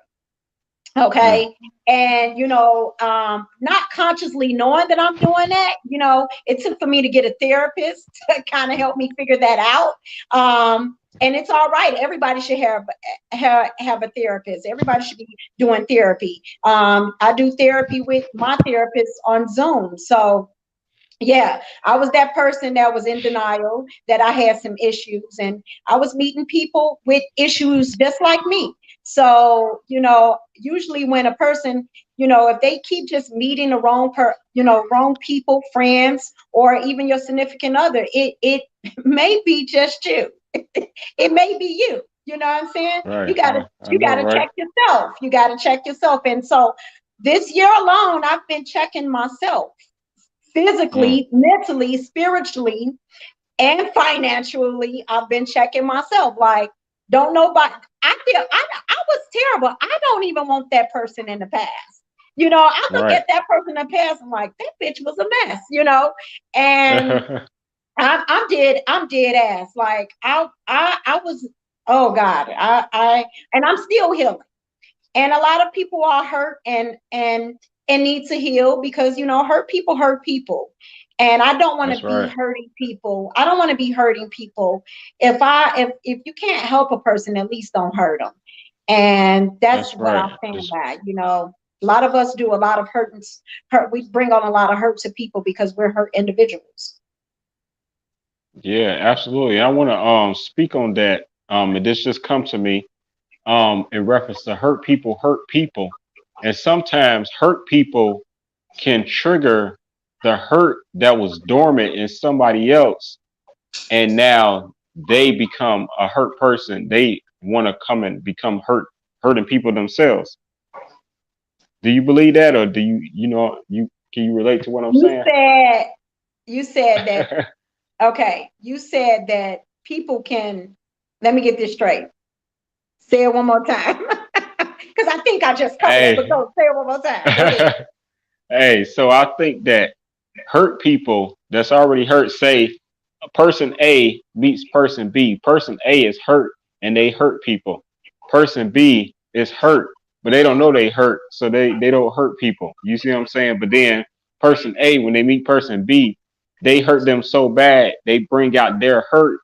Mm. Okay. And not consciously knowing that I'm doing that, it took for me to get a therapist to kind of help me figure that out. And it's all right. Everybody should have a therapist. Everybody should be doing therapy. I do therapy with my therapist on Zoom. So yeah, I was that person that was in denial, that I had some issues, and I was meeting people with issues just like me. So, usually when a person, if they keep just meeting the wrong people, friends, or even your significant other, it may be just you. It may be you. You know what I'm saying? You Right, gotta right. I you know, gotta right? check yourself. You gotta check yourself. And so this year alone, I've been checking myself Mm. physically, mentally, spiritually, and financially. I've been checking myself. Like, don't nobody. I was terrible. I don't even want that person in the past. I look Right. at that person in the past. I'm like, that bitch was a mess. And I'm dead. I'm dead ass. Like I was. Oh God. And I'm still healing. And a lot of people are hurt and need to heal, because hurt people. And I don't want to That's be right. hurting people. I don't want to be hurting people. If you can't help a person, at least don't hurt them. And that's That's what I right. stand Just by. A lot of us do a lot of hurt. We bring on a lot of hurt to people because we're hurt individuals. yeah, absolutely. I want to speak on that. And this just come to me in reference to hurt people, and sometimes hurt people can trigger the hurt that was dormant in somebody else, and now they become a hurt person. They want to come and become hurting people themselves. Do you believe that, or do you can you relate to what I'm You saying? said you said that. Okay, you said that people can. Let me get this straight. Say it one more time. Because I think I just covered it, but Hey, go say it one more time. Go ahead. hey. So I think that hurt people that's already hurt. Say person A meets person B. Person A is hurt and they hurt people. Person B is hurt, but they don't know they hurt, so they don't hurt people. You see what I'm saying? But then person A, when they meet person B, they hurt them so bad they bring out their hurt,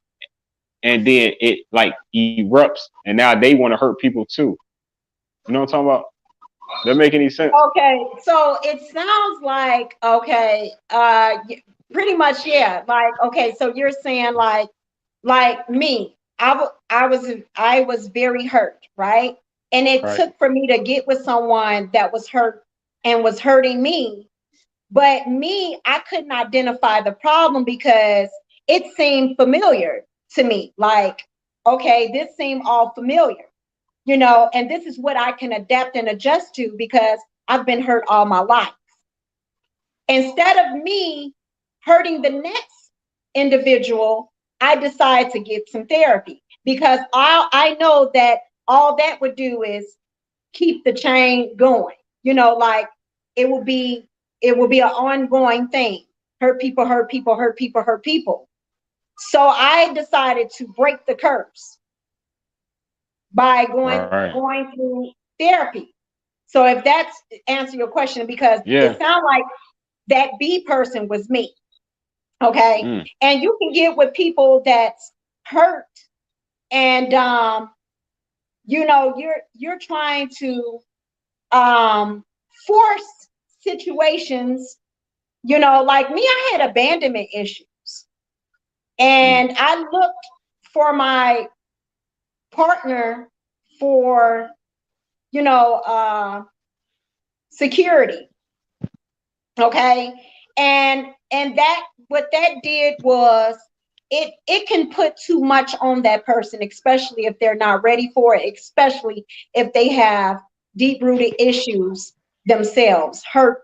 and then it like erupts, and now they want to hurt people too. You know what I'm talking about? That make any sense? Okay, so it sounds like, okay, pretty much, yeah. Like, okay, so you're saying, like me, I was very hurt, right? And it Right. took for me to get with someone that was hurt and was hurting me. But me, I couldn't identify the problem because it seemed familiar to me. Like, okay, this seemed all familiar, and this is what I can adapt and adjust to, because I've been hurt all my life. Instead of me hurting the next individual, I decide to get some therapy because I know that all that would do is keep the chain going. Like it will be an ongoing thing. Hurt people, hurt people, hurt people, hurt people. So I decided to break the curse by Right. going through therapy. So if that's answer your question, because Yeah. it sounds like that B person was me. Okay. Mm. And you can get with people that's hurt and you're trying to force situations, like me, I had abandonment issues. Mm. And I looked for my partner for, you know, uh, security. Okay. And that what that did was it can put too much on that person, especially if they're not ready for it, especially if they have deep rooted issues themselves, hurt,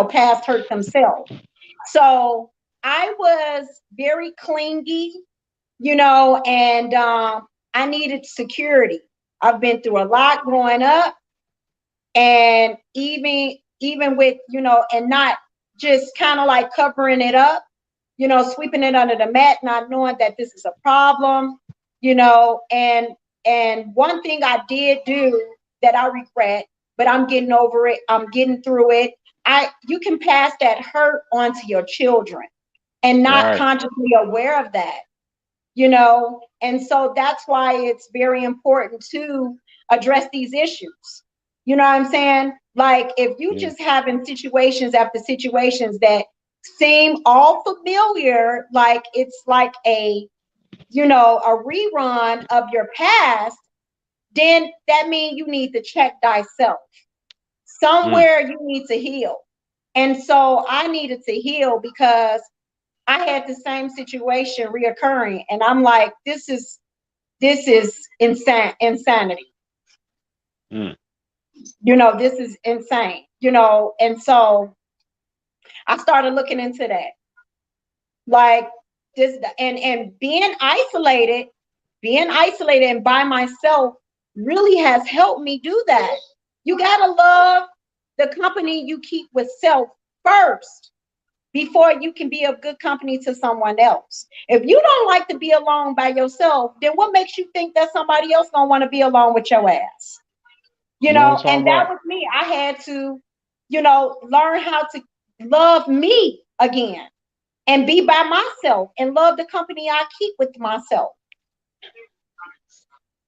past hurt themselves. So I was very clingy, and I needed security. I've been through a lot growing up, and even with, and not just kind of like covering it up, sweeping it under the mat, not knowing that this is a problem, and one thing I did do that I regret, but I'm getting over it, I'm getting through it. You can pass that hurt on to your children and not Right. consciously aware of that, and so that's why it's very important to address these issues. You know what I'm saying? Like if you Yeah. just having situations after situations that seem all familiar, like it's like a rerun of your past, then that means you need to check thyself. Mm. Somewhere you need to heal. And so I needed to heal because I had the same situation reoccurring, and I'm like, this is insanity. Mm. This is insane. And so I started looking into that, like this, and being isolated and by myself really has helped me do that. You gotta love the company you keep with self first before you can be of good company to someone else. If you don't like to be alone by yourself, then what makes you think that somebody else don't want to be alone with your ass? You know what I'm And talking that about? was me. I had to, learn how to love me again and be by myself and love the company I keep with myself,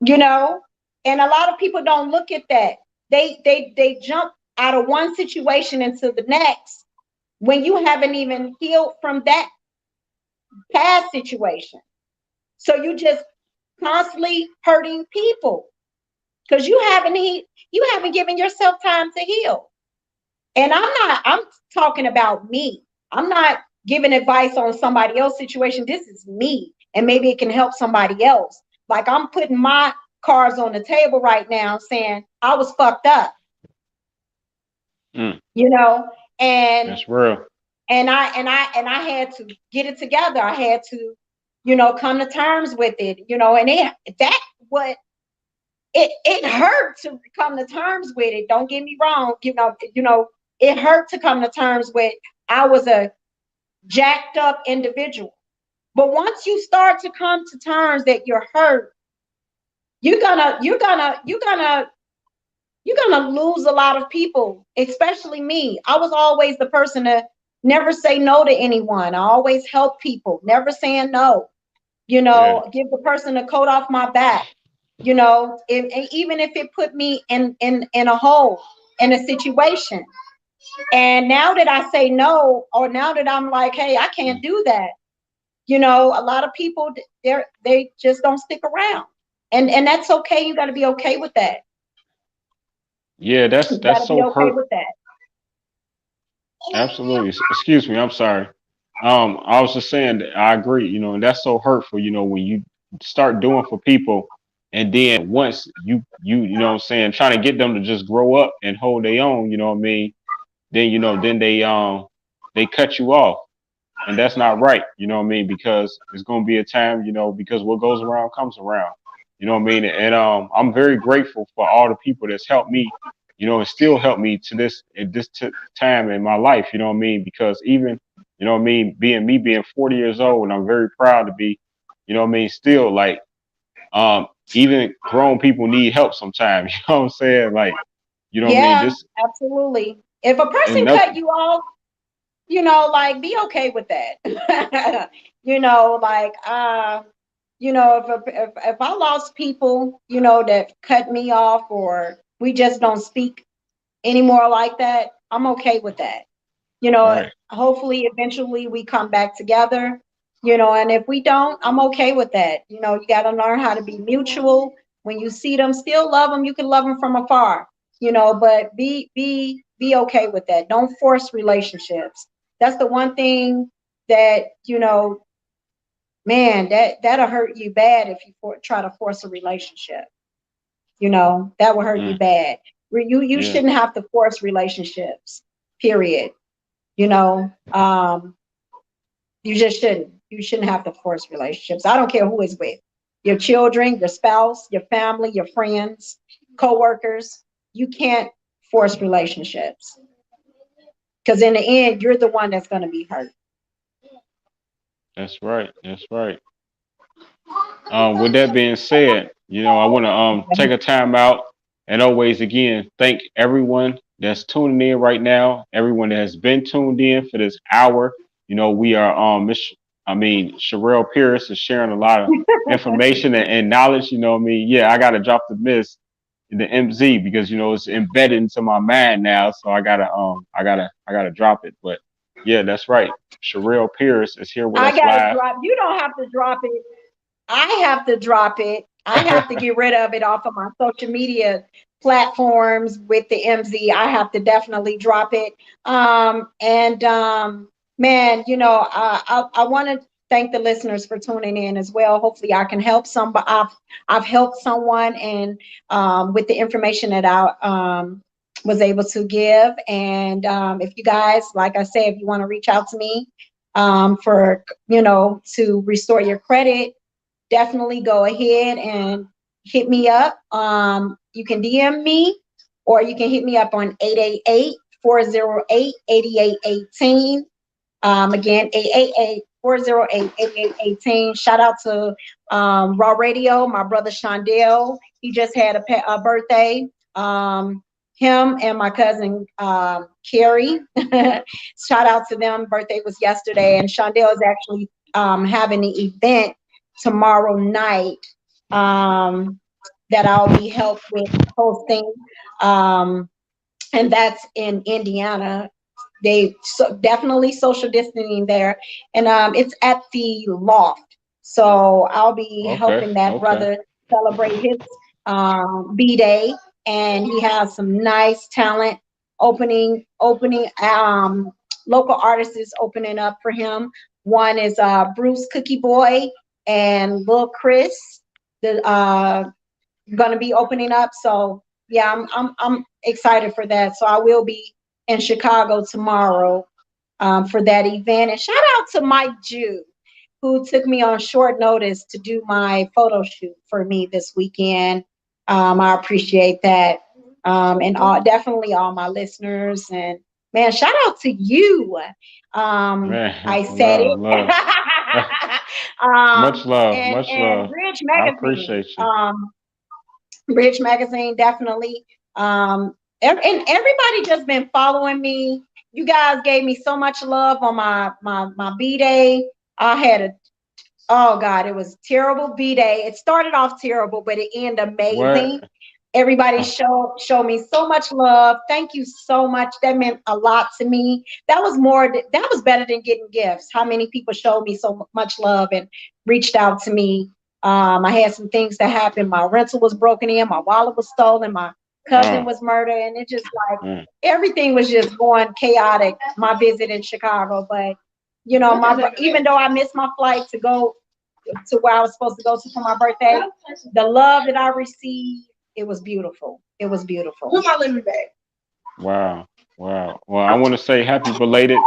you know? And a lot of people don't look at that. They jump out of one situation into the next when you haven't even healed from that past situation. So you just constantly hurting people because you haven't given yourself time to heal. And I'm talking about me. I'm not giving advice on somebody else's situation. This is me. And maybe it can help somebody else. Like I'm putting my cards on the table right now saying I was fucked up, Mm. you know, and That's real. and I had to get it together. I had to, come to terms with it, and that what it hurt to come to terms with it. Don't get me wrong, it hurt to come to terms with I was a jacked up individual. But once you start to come to terms that you're hurt, you're gonna lose a lot of people, especially me. I was always the person to never say no to anyone. I always help people, never saying no. Yeah. Give the person a coat off my back. Even if it put me in a hole in a situation. And now that I say no, or now that I'm like, hey, I can't do that. A lot of people they just don't stick around, and that's okay. You got to be okay with that. Yeah, You got that's to be so okay hurt. with that. Absolutely. Excuse me, I'm sorry. I was just saying that I agree, and that's so hurtful, when you start doing for people And then once you know what I'm saying, trying to get them to just grow up and hold their own, you know what I mean, then then they cut you off. And that's not right, you know what I mean, because it's gonna be a time, because what goes around comes around. You know what I mean? And I'm very grateful for all the people that's helped me, and still help me to this at this time in my life, you know what I mean? Because even, you know what I mean, being 40 years old, and I'm very proud to be, you know what I mean, still like even grown people need help sometimes, you know what I'm saying? Like, you know what I mean? Yeah, This absolutely. If a and person cut nothing. you off, like be okay with that. Like if I lost people, that cut me off or we just don't speak anymore like that, I'm okay with that. Right. Hopefully eventually we come back together, and if we don't, I'm okay with that. You got to learn how to be mutual. When you see them, still love them. You can love them from afar, but be okay with that. Don't force relationships. That's the one thing that, man, that'll hurt you bad if you try to force a relationship. That will hurt you Mm, bad. You yeah. shouldn't have to force relationships, period. You know, um, you just shouldn't. You shouldn't have to force relationships. I don't care who is with your children, your spouse, your family, your friends, co-workers. You can't force relationships because in the end, you're the one that's going to be hurt. That's right. That's right. With that being said, I want to take a time out and always again thank everyone that's tuning in right now, everyone that has been tuned in for this hour. We are Sherelle Pierce is sharing a lot of information and knowledge. You know what I mean? Yeah, I gotta drop the MZ because it's embedded into my mind now, so I gotta drop it. But yeah, that's right. Sherelle Pierce is here with I us gotta live. drop. You don't have to drop it. I have to drop it. I have to get rid of it off of my social media platforms with the MZ. I have to definitely drop it. And man, I want to thank the listeners for tuning in as well. Hopefully, I can help somebody. I've helped someone, and with the information that I was able to give. And if you guys, like I said, if you want to reach out to me for to restore your credit, definitely go ahead and hit me up. You can DM me or you can hit me up on 888-408-8818. Again, 888-408-8818. Shout out to Raw Radio, my brother Shondell. He just had a birthday. Him and my cousin Carrie. Shout out to them. Birthday was yesterday, and Shondell is actually having an event tomorrow night that I'll be helped with hosting. And that's in Indiana. Definitely social distancing there, and it's at the Loft. So I'll be Okay. helping that Okay. brother celebrate his B Day, and he has some nice talent opening local artists is opening up for him. One is Bruce Cookie Boy and Lil Chris. The going to be opening up. So yeah, I'm excited for that. So I will be in Chicago tomorrow for that event. And shout out to Mike Jew, who took me on short notice to do my photo shoot for me this weekend. I appreciate that. And definitely all my listeners. And man, shout out to you. Man, I said love, love. it. Much love, And much love. Bridge I Magazine. appreciate you. Bridge Magazine, definitely. And everybody just been following me. You guys gave me so much love on my B day. I had a Oh God, it was terrible B day. It started off terrible, but it ended amazing. What? Everybody Uh, showed me so much love. Thank you so much. That meant a lot to me. That was better than getting gifts. How many people showed me so much love and reached out to me. I had some things that happened. My rental was broken in, my wallet was stolen, my cousin uh, was murdered, and it just like mm. everything was just going chaotic. My visit in Chicago, but even though I missed my flight to go to where I was supposed to go to for my birthday. The love that I received, it was beautiful. It was beautiful. Put my lemon back. Wow. Wow. Well, I want to say happy belated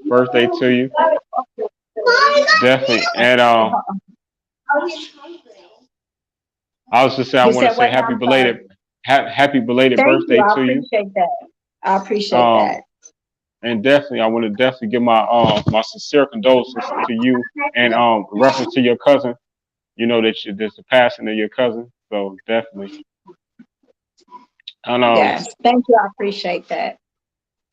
birthday to you. Definitely. And I was just saying I You want said to say what now? happy I'm sorry. belated happy belated Thank you. birthday I to you. appreciate that. I appreciate Um that. and definitely I want to definitely give my sincere condolences to you and reference to your cousin. You know that there's the passing of your cousin. So definitely. And Yes. Thank you. I appreciate that.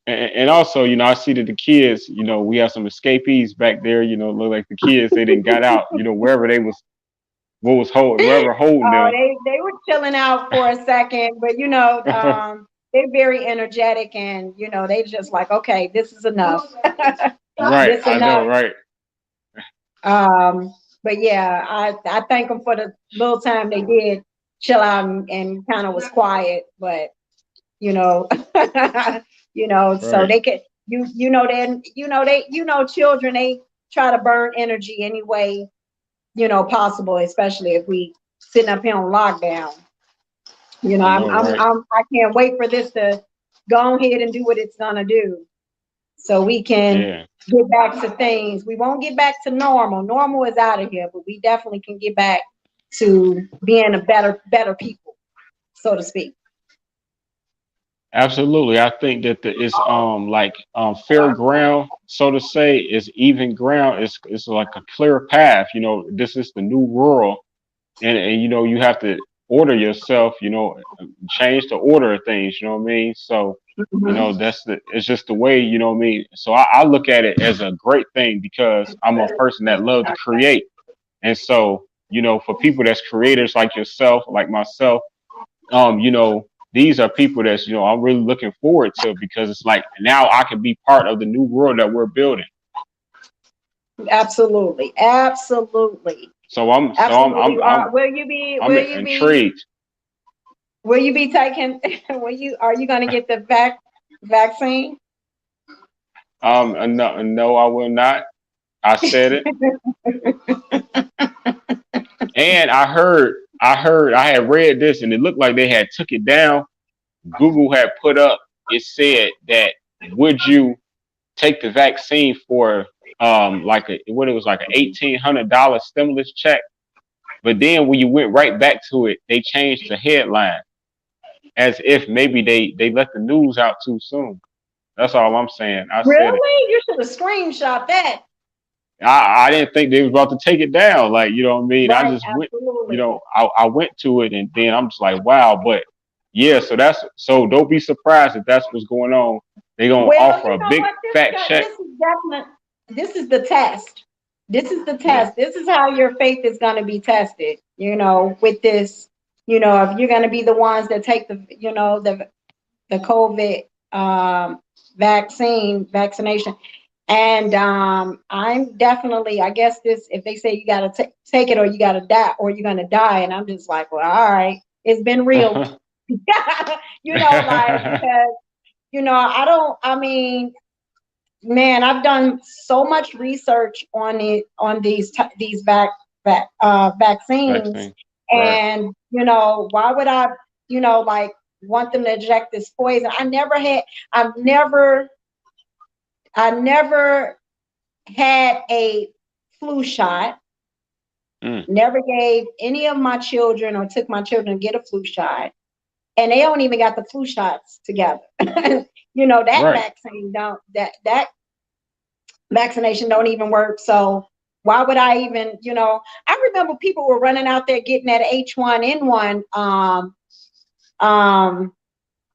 and also, you know, I see that the kids, you know, we have some escapees back there, you know, look like the kids they didn't got out, you know, wherever they was what was holding wherever holding Oh, them. they were chilling out for a second, but they're very energetic, and they just like, okay, this is enough. Right, This I know, enough. right. But yeah, I thank them for the little time they did chill out and kind of was quiet, but you know, so Right. they could children, they try to burn energy any way possible, especially if we sitting up here on lockdown. I know, right. I can't wait for this to go ahead and do what it's gonna do, so we can Yeah. get back to things. We won't get back to normal. Normal is out of here, but we definitely can get back to being a better people, so to speak. Absolutely. I think that it's like fair ground, so to say, is even ground. It's like a clear path. You know, this is the new world, and you know you have to order yourself. You know, change the order of things. You know what I mean? So you Mhm. know it's just the way. You know what I mean? So I look at it as a great thing because I'm a person that love to create, and so you know for people that's creators like yourself, like myself, you know, these are people that's, you know, I'm really looking forward to because it's like now I can be part of the new world that we're building. Absolutely, absolutely, So I'm so I'm absolutely. I'm I'm Will you be? I'm Will you be? intrigued. Will you be taking? Will you? Are you going to get the vaccine? No, no, I will not. I said it, and I had read this, and it looked like they had took it down. Google had put up. It said that would you take the vaccine for like what it was like an $1,800 stimulus check. But then when you went right back to it, they changed the headline as if maybe they let the news out too soon. That's all I'm saying. I said it. Really? You should have screenshot that. I didn't think they was about to take it down. Like, you know what I mean? I Right, just went, you absolutely. know, I went to it and then I'm just like, wow. But yeah, so don't be surprised if that's what's going on. They're gonna Well, offer you a know big what? fat check. This is definite. This is the test. This is the Yeah. test. This is how your faith is going to be tested. With this, if you're going to be the ones that take the COVID vaccination. And I'm definitely, I guess if they say you got to take it or you got to die or you're going to die. And I'm just like, well, all right, it's been real. Like, because, I mean, man, I've done so much research on it, on these vaccines. Vaccine. Right. And, why would I, like want them to inject this poison? I never had a flu shot, Mm. never gave any of my children or took my children to get a flu shot. And they don't even got the flu shots together. That Right. vaccine don't that vaccination don't even work. So why would I even, I remember people were running out there getting that H1N1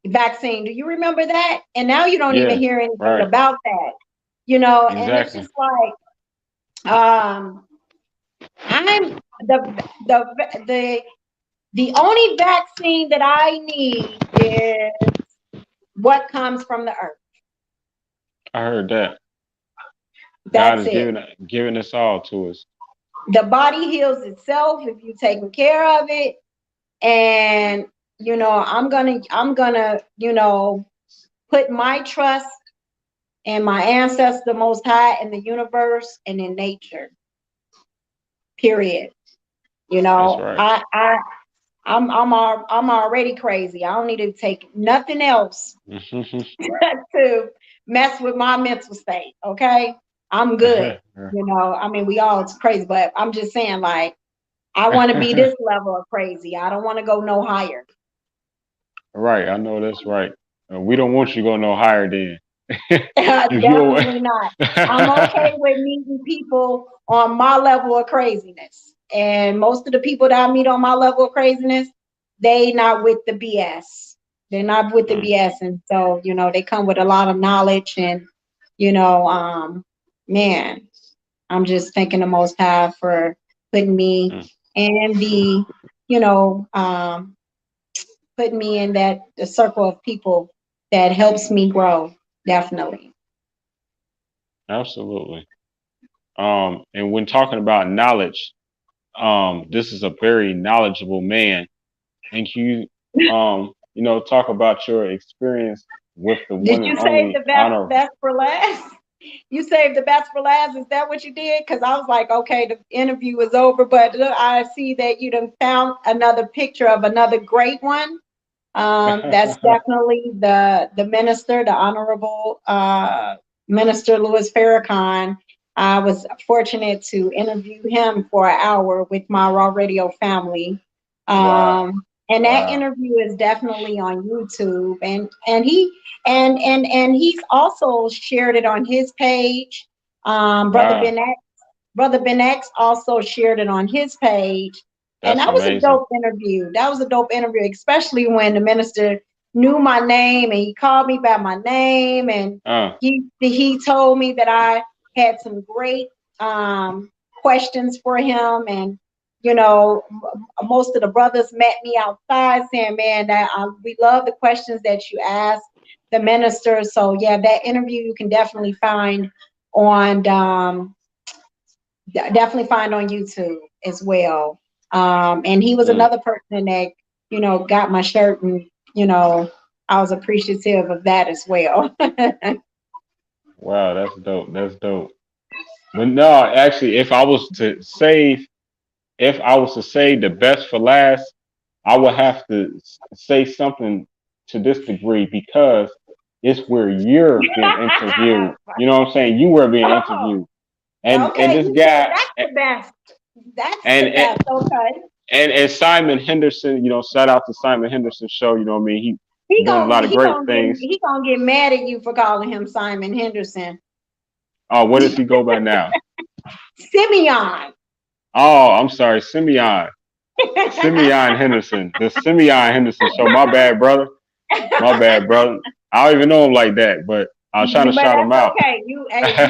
vaccine. Do you remember that? And now you don't even Yeah. hear anything Right. about that, and it's Exactly. just like, I'm the only vaccine that I need is what comes from the earth. I heard that. God That's is it. giving us all to us. The body heals itself if you're taking care of it. And I'm gonna put my trust in my ancestor, the most high, in the universe and in nature. period. You That's know, right. I'm already crazy. I don't need to take nothing else to mess with my mental state. Okay, I'm good. You know, I mean, we all crazy, but I'm just saying, like, I want to be this level of crazy. I don't want to go no higher. Right, I know that's right. We don't want you to go no higher then. If you Definitely not. I'm okay with meeting people on my level of craziness. And most of the people that I meet on my level of craziness, they not with the BS. They're not with the Mm, BS. And so, you know, they come with a lot of knowledge and, you know, man, I'm just thanking the Most High for putting me mm, in the, you know, putting me in that the circle of people that helps me grow. Definitely. absolutely. And when talking about knowledge, this is a very knowledgeable man. And can you, talk about your experience with the Did one and you save only the honor? best for last? You saved the best for last. Is that what you did? Because I was like, okay, the interview is over, but I see that you done found another picture of another great one. That's definitely the minister, the Honorable Minister Louis Farrakhan. I was fortunate to interview him for an hour with my Raw Radio family. Wow, And that wow, interview is definitely on YouTube, and he's also shared it on his page. Brother wow. Ben Brother Ben X also shared it on his page. And That's that was a amazing. dope interview. That was a dope interview, especially when the minister knew my name and he called me by my name and Uh, he told me that I had some great questions for him. And you know, most of the brothers met me outside saying, "Man, that we love the questions that you asked the minister." So yeah, that interview you can definitely find on definitely find on YouTube as well. And he was mm, another person that, you know, got my shirt and, you know, I was appreciative of that as well. wow, that's dope. That's dope. But no, actually, if I was to save the best for last, I would have to say something to this degree because it's where you're being interviewed. You know what I'm saying? You were being Oh, interviewed, and okay. this You said guy, that's the best. That's the and best. Okay. and Simon Henderson. Shout out to Simon Henderson show. You know what I mean? He He doing a gonna lot of he great gonna get things. he gonna get mad at you for calling him Simon Henderson. What does he go by now? Simeon. Oh, I'm sorry, Simeon Henderson, the Simeon Henderson show. My bad, brother. My bad, brother. I don't even know him like that, but I was trying to But shout him that's out. okay. You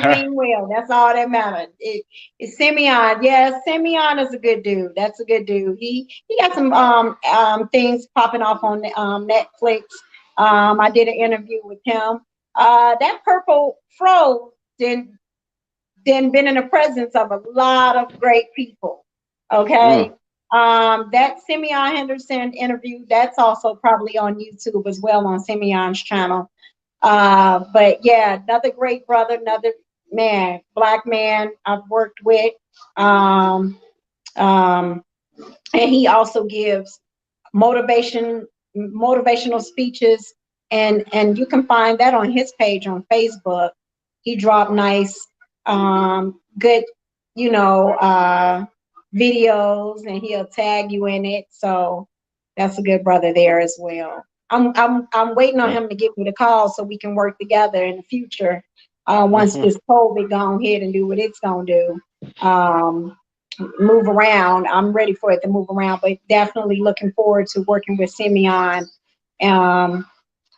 mean well. That's all that matters. It's Simeon. Yeah, Simeon is a good dude. That's a good dude. He got some things popping off on Netflix. I did an interview with him. That purple fro then been in the presence of a lot of great people. Okay. Mm, That Simeon Henderson interview, that's also probably on YouTube as well on Simeon's channel. But yeah, another great brother, another man, black man I've worked with. Um, um, and he also gives motivational speeches, and you can find that on his page on Facebook. He dropped nice, good, you know, videos, and he'll tag you in it. So that's a good brother there as well. I'm waiting on yeah. him to give me the call so we can work together in the future. Once this COVID go ahead and do what it's gonna do, move around. I'm ready for it to move around, but definitely looking forward to working with Simeon um,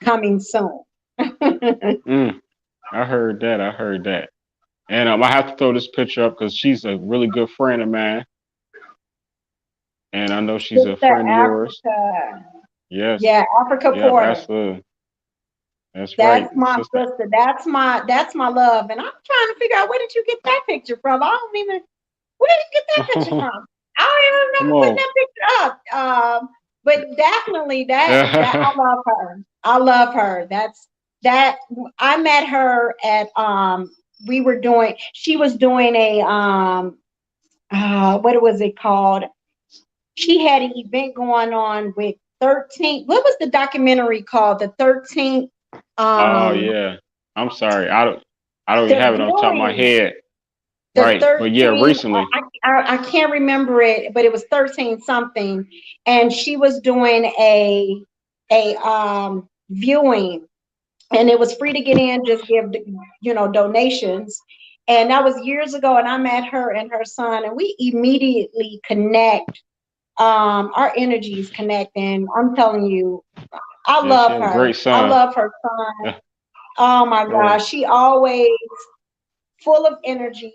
coming soon. Mm, I heard that. I heard that. And I have to throw this picture up because she's a really good friend of mine, and I know she's a Sister friend of yours. Africa. Yes. Yeah, Africa Yep. Porter. Absolutely. That's right, That's my sister. sister. That's my love. And I'm trying to figure out where did you get that picture from? I don't even where did you get that picture Come from? I don't even remember putting on. that picture up. But definitely that I love her. I love her. That I met her at we were doing she was doing a what was it called? She had an event going on with 13. What was the documentary called? The 13th, Oh um, yeah. I'm sorry. I don't even the have it on top of my viewing, head. the Right. But yeah, 13th, recently. I can't remember it, but it was 13 something. And she was doing a viewing, and it was free to get in, just give, donations. And that was years ago, and I met her and her son, and we immediately connect. Our energies connect, and I'm telling you, I Yeah, she love has a her. great I son. love her son. Yeah. Oh my Yeah. gosh, she always full of energy,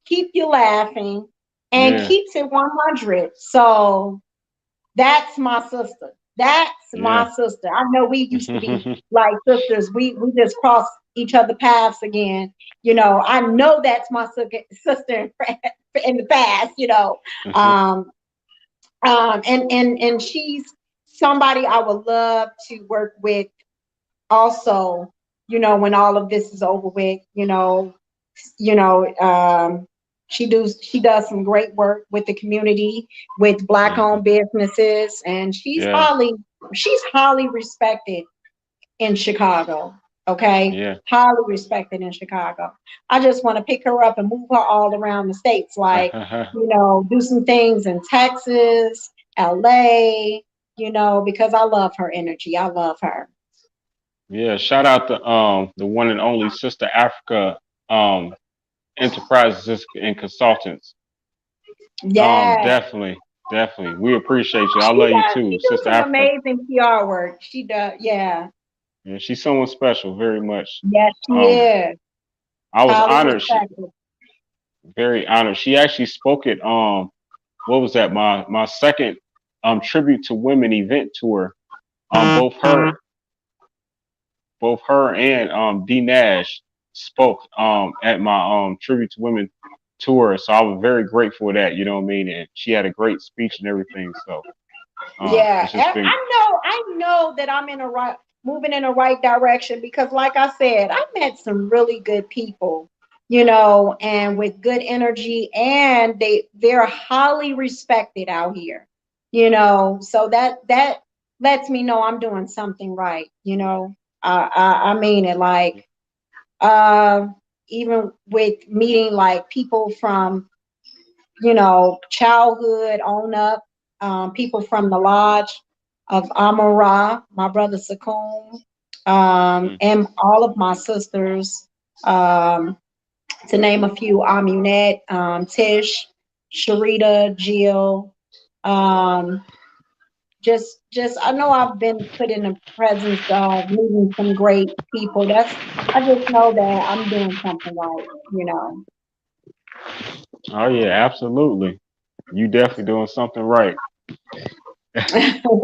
keep you laughing, and Yeah. keeps it 100. So that's my sister. That's my Yeah. sister. I know we used to be like sisters. We just crossed each other paths again. I know that's my sister in the past. Um, and she's somebody I would love to work with also, when all of this is over with, you know, um, she does some great work with the community, with black Mhm. owned businesses, and Yeah. she's highly respected in Chicago. Okay. Yeah. Highly respected in Chicago. I just want to pick her up and move her all around the states, like, do some things in Texas, LA, because I love her energy. I love her. Yeah. Shout out to the one and only Sister Africa um enterprises and consultants. Yes. Definitely, definitely. We appreciate you. I She love you does. too, She do Sister some Africa. amazing PR work. She does. Yeah. Yeah, she's someone special, very much. Yes, she Um, is. I was Highly honored. respected. Very honored. She actually spoke at what was that? My second tribute to women event tour. Both her and D Nash spoke at my tribute to women tour. So I was very grateful for that. You know what I mean? And she had a great speech and everything. So Yeah. it's And just been I know that I'm in a right moving in the right direction because like I said, I met some really good people, and with good energy, and they're highly respected out here. So that lets me know I'm doing something right. I mean it, like, uh even with meeting like people from childhood on up, people from the lodge of Amara, my brother Sakum, mm, and all of my sisters, um, to name a few: Amunette, Tish, Sharita, Jill. Um, just I know I've been put in the presence of meeting some great people. I just know that I'm doing something right. oh yeah, absolutely. You definitely doing something right.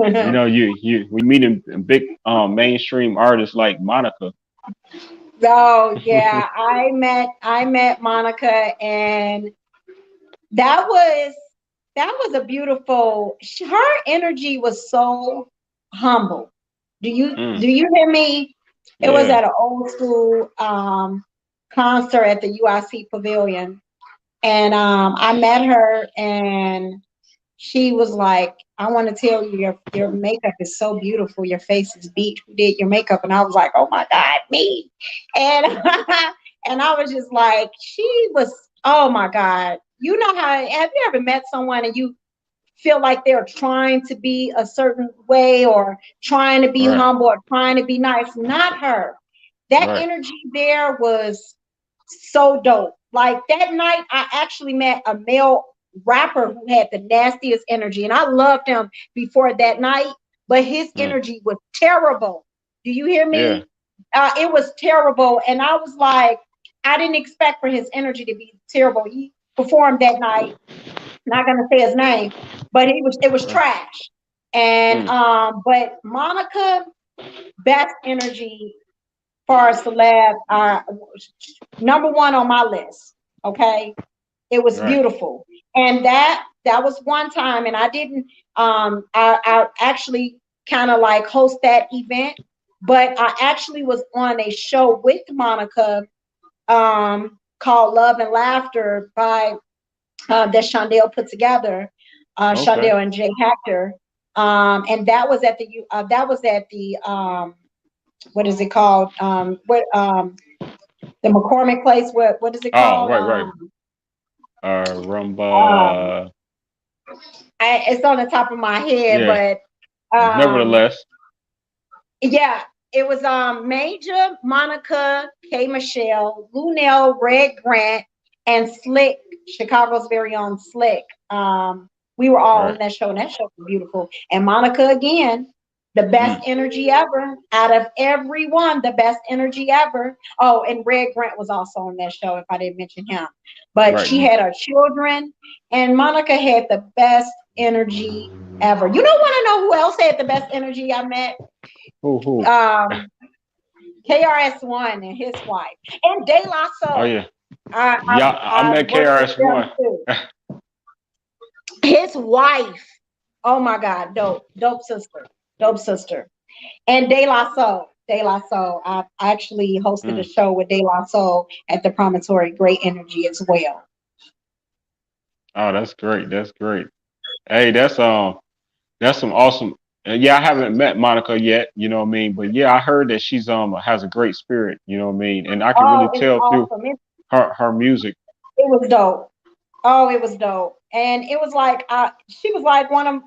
You know, you we meeting big mainstream artists like Monica. So yeah, I met Monica, and that was a beautiful. Her energy was so humble. Mm, Do you hear me? It was yeah. at an old school concert at the UIC Pavilion, and I met her, and she was like, I want to tell you, your makeup is so beautiful. Your face is beat. Who did your makeup? And I was like, oh my God, me. And and I was just like, she was, oh my God. You know how, have you ever met someone and you feel like they're trying to be a certain way, or trying to be Right. humble, or trying to be nice? Not her. That Right. energy there was so dope. Like that night, I actually met a male rapper who had the nastiest energy, and I loved him before that night, but his Mm, energy was terrible. Do you hear yeah. me? It was terrible, and I was like, I didn't expect for his energy to be terrible. He performed that night. Not gonna say his name, but it was Right. trash. And Mm, but Monica, best energy for a celeb, number one on my list. Okay, it was right. beautiful, and that was one time, and I didn't. I actually kind of like host that event, but I actually was on a show with Monica, called Love and Laughter by that Shondell put together, Okay. Shondell and Jay Hector. And that was at the what is it called? The McCormick place. What is it Oh, called? right, right. Um, Rumba. it's on the top of my head, Yeah. but um, Nevertheless. yeah, it was Major, Monica, K. Michelle, Lunel, Red Grant, and Slick, Chicago's very own Slick. We were all on Right. that show, and that show was beautiful. And Monica again, the best Mm, energy ever. Out of everyone, the best energy ever. Oh, and Red Grant was also on that show, if I didn't mention him. But right. she had her children, and Monica had the best energy ever. You don't want to know who else had the best energy I met? Who? Um, KRS-One and his wife, and De La Oh Soul. yeah. Yeah, I I met worked with KRS them One. too. His wife, oh my God, dope sister, and De La Soul. De La Soul. I actually hosted a Mm. show with De La Soul at the Promontory. Great energy as well. Oh, that's great. That's great. Hey, that's some awesome. Yeah, I haven't met Monica yet, you know what I mean? But yeah, I heard that she's has a great spirit, you know what I mean? And I can Oh, really it's tell through awesome. her music. It was dope. Oh, it was dope. And it was like she was like one of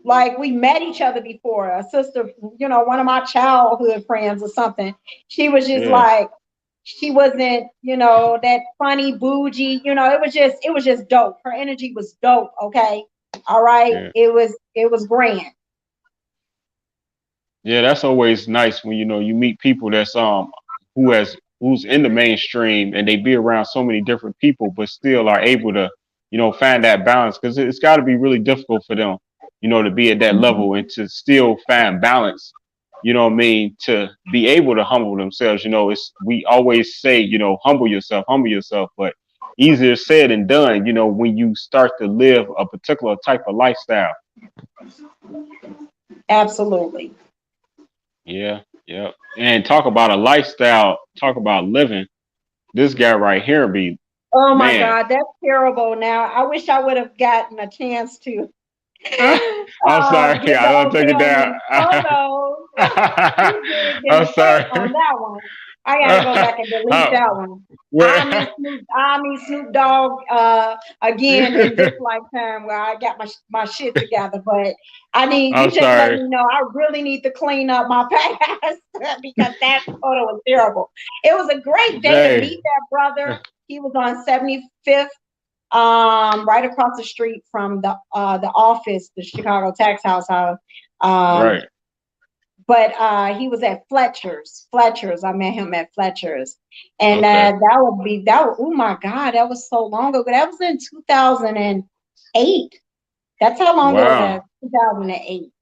like we met each other before, a sister, one of my childhood friends or something. She was just Yeah, like, she wasn't, that funny bougie, it was just dope. Her energy was dope. Okay. All right. yeah. It was grand. Yeah, that's always nice when you meet people that's who's in the mainstream and they be around so many different people but still are able to, find that balance because it's got to be really difficult for them, to be at that level and to still find balance. You know what I mean? To be able to humble themselves. It's we always say, humble yourself, but easier said than done, when you start to live a particular type of lifestyle. Absolutely. Yeah, yeah. And talk about a lifestyle, talk about living. This guy right here be Oh my man. God, that's terrible. Now, I wish I would have gotten a chance to I'm sorry, get the I don't take it okay on down. these photos. You digged in I'm the dirt sorry. on that one. I gotta go back and delete Oh, that one. where, I mean Snoop Dogg again in this lifetime where I got my shit together. But you I'm just let sorry. me know I really need to clean up my past because that photo was terrible. It was a great day to Hey, meet that brother. He was on 75th, right across the street from the office, the Chicago Tax House. Um, right. but he was at Fletcher's. Fletcher's. I met him at Fletcher's, and Okay. that would be that. Oh my God, that was so long ago. That was in 2008. That's how long ago that Wow. 2008.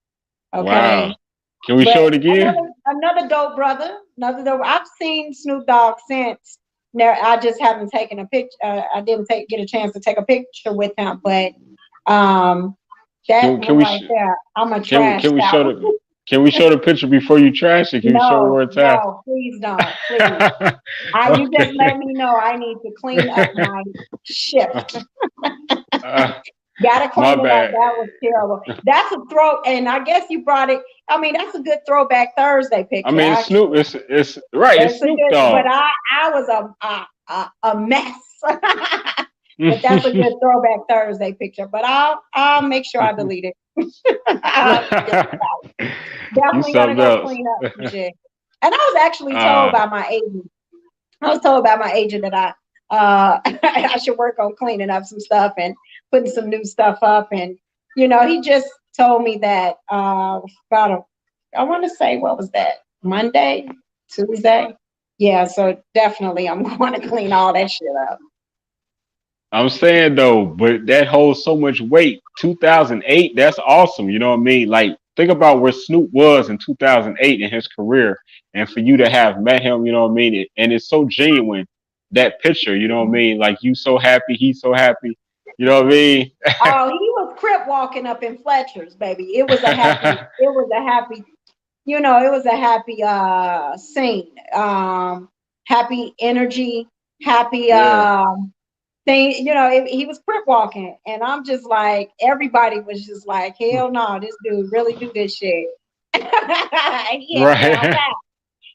Wow. Okay, Can we show but it again? another dope brother. Another dope. I've seen Snoop Dogg since. There, I just haven't taken a picture. I didn't get a chance to take a picture with him, but um, that Can one we right there, I'm a can trash we that show one. the picture before you trash it? Can you show it No, one time? no, please don't, please. You just let Okay. me know I need to clean up my shift. Uh, Gotta my clean it up. bad. That was terrible. That's a throw, and I guess you brought it. I mean, that's a good throwback Thursday I picture, mean, it's Snoop. actually. It's right. It's It's a Snoop good, but Dogg. I was a mess. But that's a good throwback Thursday picture. But I'll make sure I delete it. Just You definitely gonna something go else. clean up some shit. And I was actually told Uh, by my agent. I was told by my agent that I should work on cleaning up some stuff and putting some new stuff up. And he just told me that about I want to say, what was that, Monday, Tuesday? Yeah, so definitely I'm going to clean all that shit up. I'm saying though, but that holds so much weight. 2008, that's awesome. You know what I mean? Like, think about where Snoop was in 2008 in his career, and for you to have met him, you know what I mean? And it's so genuine, that picture. You know what I mean? Like, you so happy, he's so happy. You know what I mean? Oh, he was crip walking up in Fletcher's, baby. It was a happy. It was a happy. It was a happy scene. Happy energy. Happy. Yeah. thing, he was crip walking, and I'm just like, everybody was just like, hell no, this dude really do this shit. He had it down Right. pat.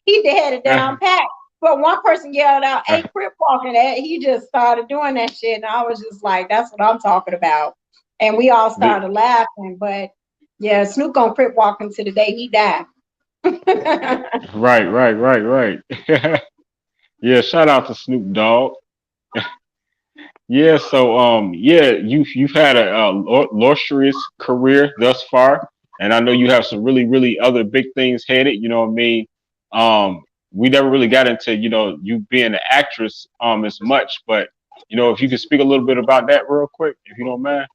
He had it down pat. But one person yelled out, "Hey, crip walking!" That he just started doing that shit, and I was just like, "That's what I'm talking about." And we all The- started laughing. But yeah, Snoop gonna crip walking to the day he died. right, right, right, right. Yeah, shout out to Snoop Dogg. Yeah, so yeah, you've had a illustrious career thus far, and I know you have some really other big things headed. You know what I mean? We never really got into you being an actress as much, but if you could speak a little bit about that real quick, if you don't mind.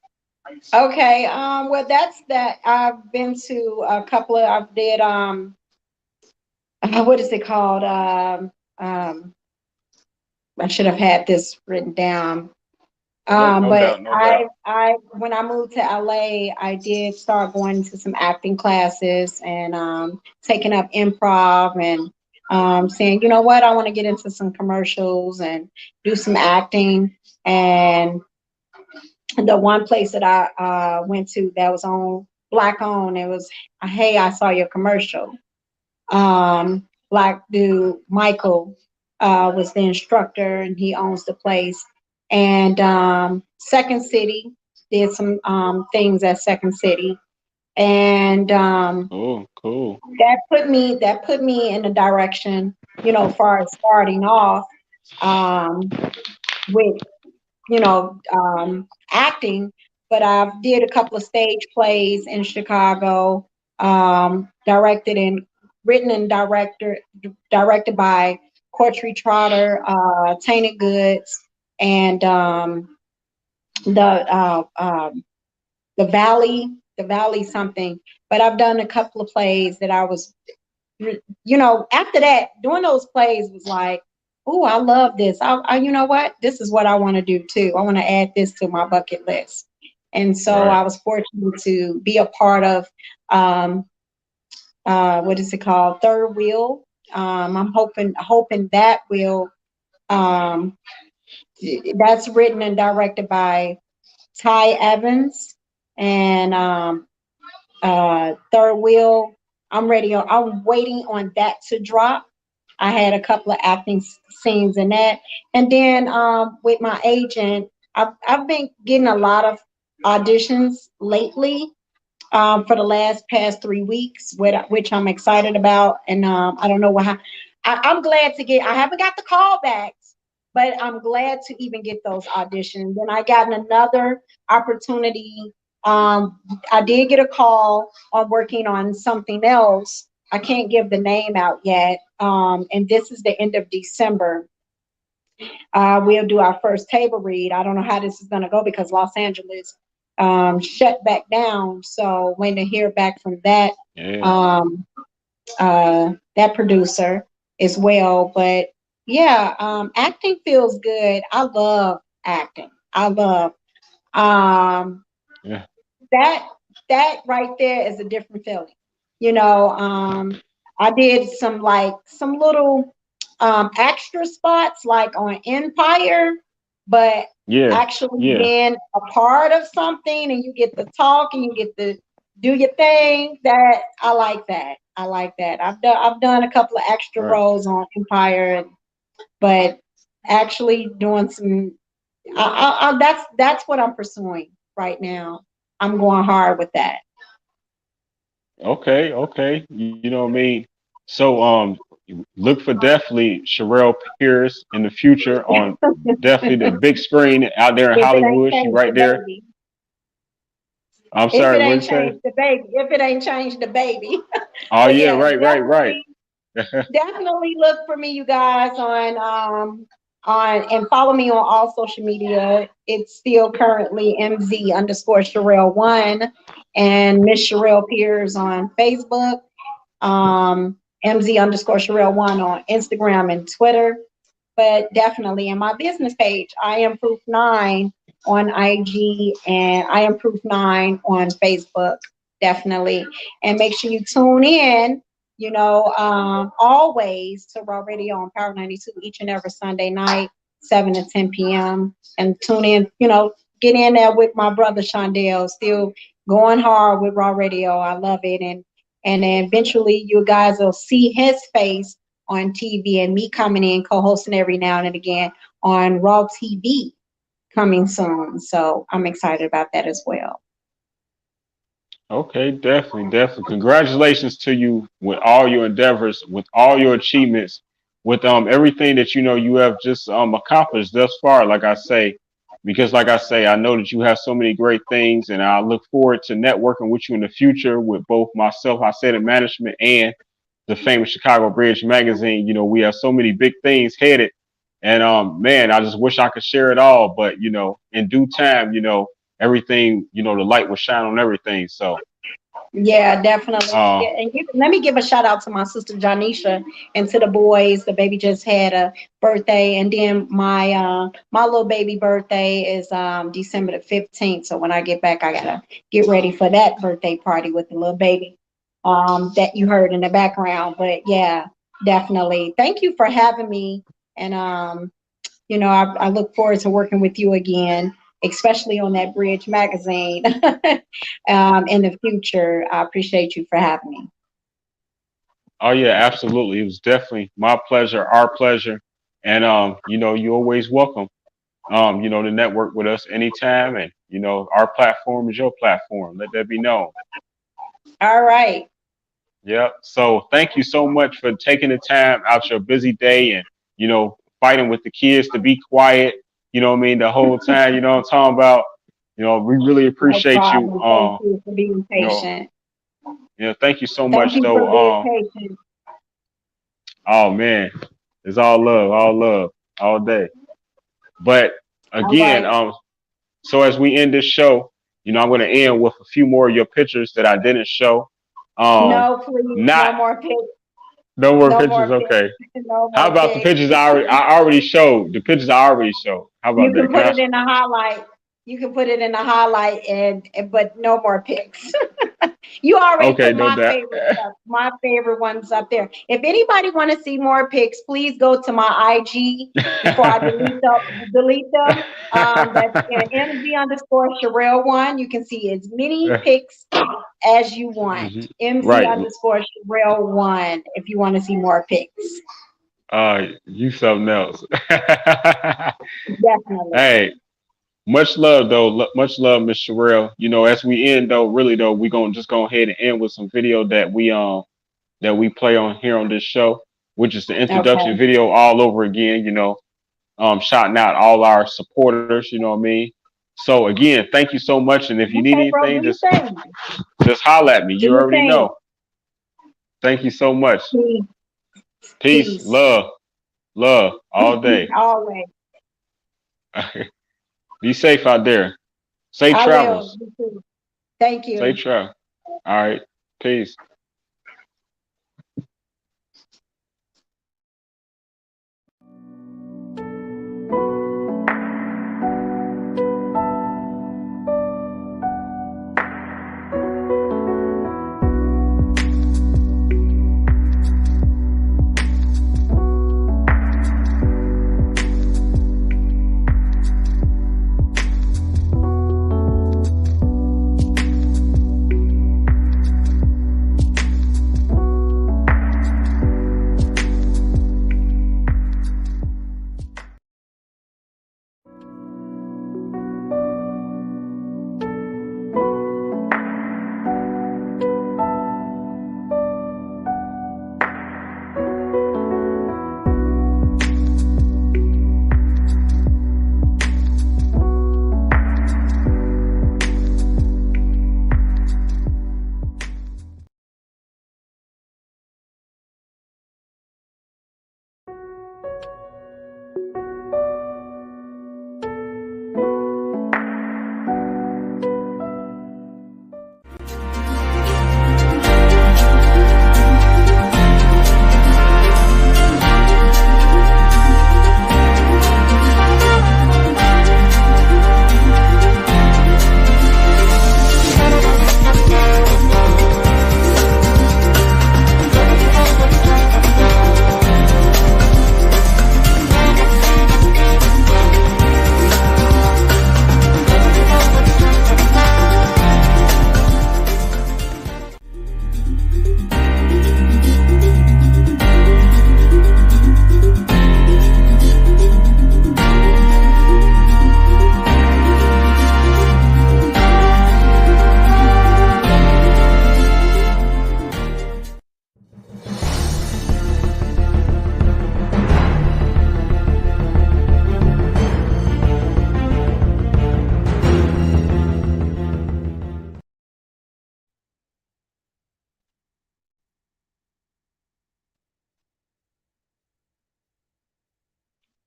Okay, well, that's that. I've been to a couple of. I did what is it called? I should have had this written down. No But doubt, no doubt. I when I moved to LA, I did start going to some acting classes and taking up improv and saying, you know what, I want to get into some commercials and do some acting. And the one place that I went to that was on black owned, it was, hey, I saw your commercial. Black dude Michael was the instructor, and he owns the place. And Second City did some things at Second City, and Oh, cool. that put me in the direction, far as starting off um, with acting. But I've did a couple of stage plays in Chicago, directed and written and directed by Courtney Trotter, Tainted Goods, and the uh, um, the Valley something. But I've done a couple of plays that I was, after that, doing those plays was like, oh, I love this. You know what? This is what I want to do too. I want to add this to my bucket list. And so Right. I was fortunate to be a part of, um, what is it called? Third Wheel. I'm hoping that will, um, that's written and directed by Ty Evans. And Third Wheel, I'm waiting on that to drop. I had a couple of acting scenes in that. And then with my agent, I've been getting a lot of auditions lately for the past 3 weeks, which I'm excited about. And I don't know how. I'm glad to get. I haven't got the callbacks, but I'm glad to even get those auditions. Then I got another opportunity. I did get a call on working on something else. I can't give the name out yet. And this is the end of December. We'll do our first table read. I don't know how this is going to go because Los Angeles shut back down. So waiting to hear back from Yeah. um, that producer as well. But yeah, acting feels good. I love acting. I love um, Yeah. that. That right there is a different feeling. You know, I did some little extra spots like on Empire, but Yeah. actually Yeah. being a part of something and you get to talk and you get to do your thing, that I like that. I like that. I've done a couple of extra Right. roles on Empire, but actually doing some that's what I'm pursuing right now. I'm going hard with that. Okay. Okay. You know what I mean? So look for definitely Sherelle Pierce in the future on definitely the big screen out there in If it ain't Hollywood. She changed the right there. baby. I'm If sorry, it what you ain't say? changed the baby. If it ain't changed the baby. Oh But yeah, yeah, right, right, right. definitely look for me, you guys, on and follow me on all social media. It's still currently MZ_Sharelle 1 and Miss Sherelle Pierce on Facebook. MZ_Sherelle 1 on Instagram and Twitter. But definitely in my business page, I am Proof 9 on IG and I am Proof 9 on Facebook. Definitely. And make sure you tune in, always to Raw Radio on Power 92 each and every Sunday night. 7 to 10 p.m. and tune in, get in there with my brother Shondell, still going hard with Raw Radio. I love it. And then eventually you guys will see his face on TV and me coming in, co-hosting every now and again on Raw TV coming soon. So I'm excited about that as well. Okay, definitely, definitely. Congratulations to you with all your endeavors, with all your achievements, with everything that you have just accomplished thus far. Like I say, because like I say, I know that you have so many great things, and I look forward to networking with you in the future with both myself, Isaidit Management, and the famous Chicago Bridge Magazine. We have so many big things headed, and man, I just wish I could share it all, but in due time, everything, the light will shine on everything. So yeah, definitely. uh Yeah, and let me give a shout out to my sister Janisha and to the boys. The baby just had a birthday, and then my little baby birthday is December the 15th. So when I get back, I gotta get ready for that birthday party with the little baby that you heard in the background. But yeah, definitely. Thank you for having me, and I look forward to working with you again, especially on that Bridge magazine in the future. I appreciate you for having me. oh yeah, absolutely. It was definitely my pleasure, our pleasure. And you're always welcome to network with us anytime. And our platform is your platform. Let that be known. All right. Yep. So thank you so much for taking the time out your busy day and, fighting with the kids to be quiet, what I mean, the whole time, what I'm talking about. We really No appreciate you. problem. Thank you for being You know, patient. thank you so Thank much you for being though. patient. Oh man, it's all love, all day. But All again, right. so as we end this show, I'm gonna end with a few more of your pictures that I didn't show. No, please, no Not more pics. no more No pictures, more pics. okay. No How more about the pics. pictures I already showed? The pictures I already showed. How You about can that? Can put I? it in the highlight. You can put it in the highlight, but no more pics. You already Okay, put no my doubt. favorite stuff, my favorite ones up there. If anybody want to see more pics, please go to my IG before I delete them. That's MZ_Sharelle1. You can see as many pics as you want. Mhm. MZ Right. underscore Sharelle1 if you want to see more pics. You something else. Definitely. Hey, much love though. Much love, Miss Sherelle. As we end though, really though, we gonna just go ahead and end with some video that we play on here on this show, which is the introduction Okay. video all over again. Shouting out all our supporters. You know what I mean. So again, thank you so much. And if you need Okay, bro, anything, do your thing. just holler at me. Do You your already thing. know. Thank you so much. Peace. Peace, Peace. love all day. Always. Be safe out there. Safe I will. travels. You too. Thank Safe you. travel. All right. Peace.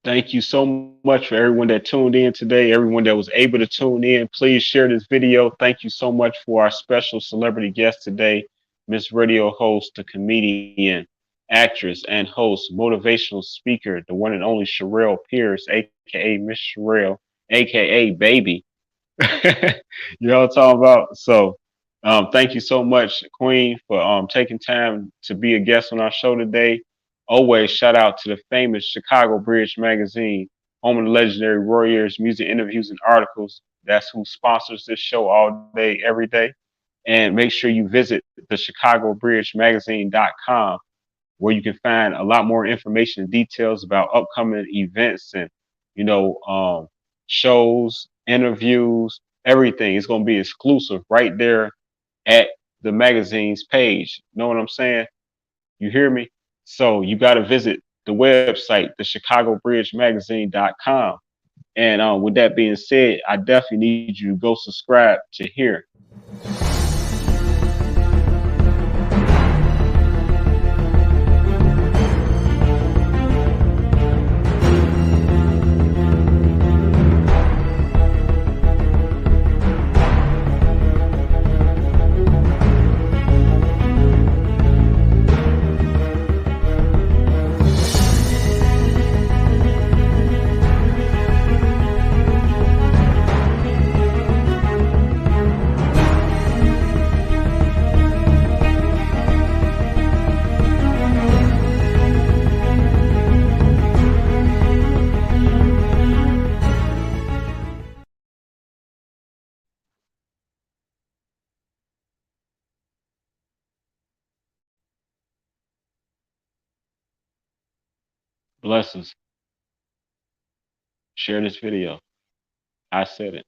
Thank you so much for everyone that tuned in today, everyone that was able to tune in. Please share this video. Thank you so much for our special celebrity guest today, Miss Radio host, the comedian, actress, and host, motivational speaker, the one and only Sherelle Pierce, aka Miss Sherelle, aka Baby. You know what I'm talking about? So, thank you so much, Queen, for taking time to be a guest on our show today. Always shout out to the famous Chicago Bridge magazine, home of the legendary Warriors, music interviews and articles. That's who sponsors this show all day, every day. And make sure you visit the ChicagoBridgeMagazine.com, where you can find a lot more information and details about upcoming events and, you know, shows, interviews, everything. It's going to be exclusive right there at the magazine's page. Know what I'm saying? You hear me? So you got to visit the website, the ChicagoBridgeMagazine.com. And with that being said, I definitely need you to go subscribe to here. Blessings. Share this video. I said it.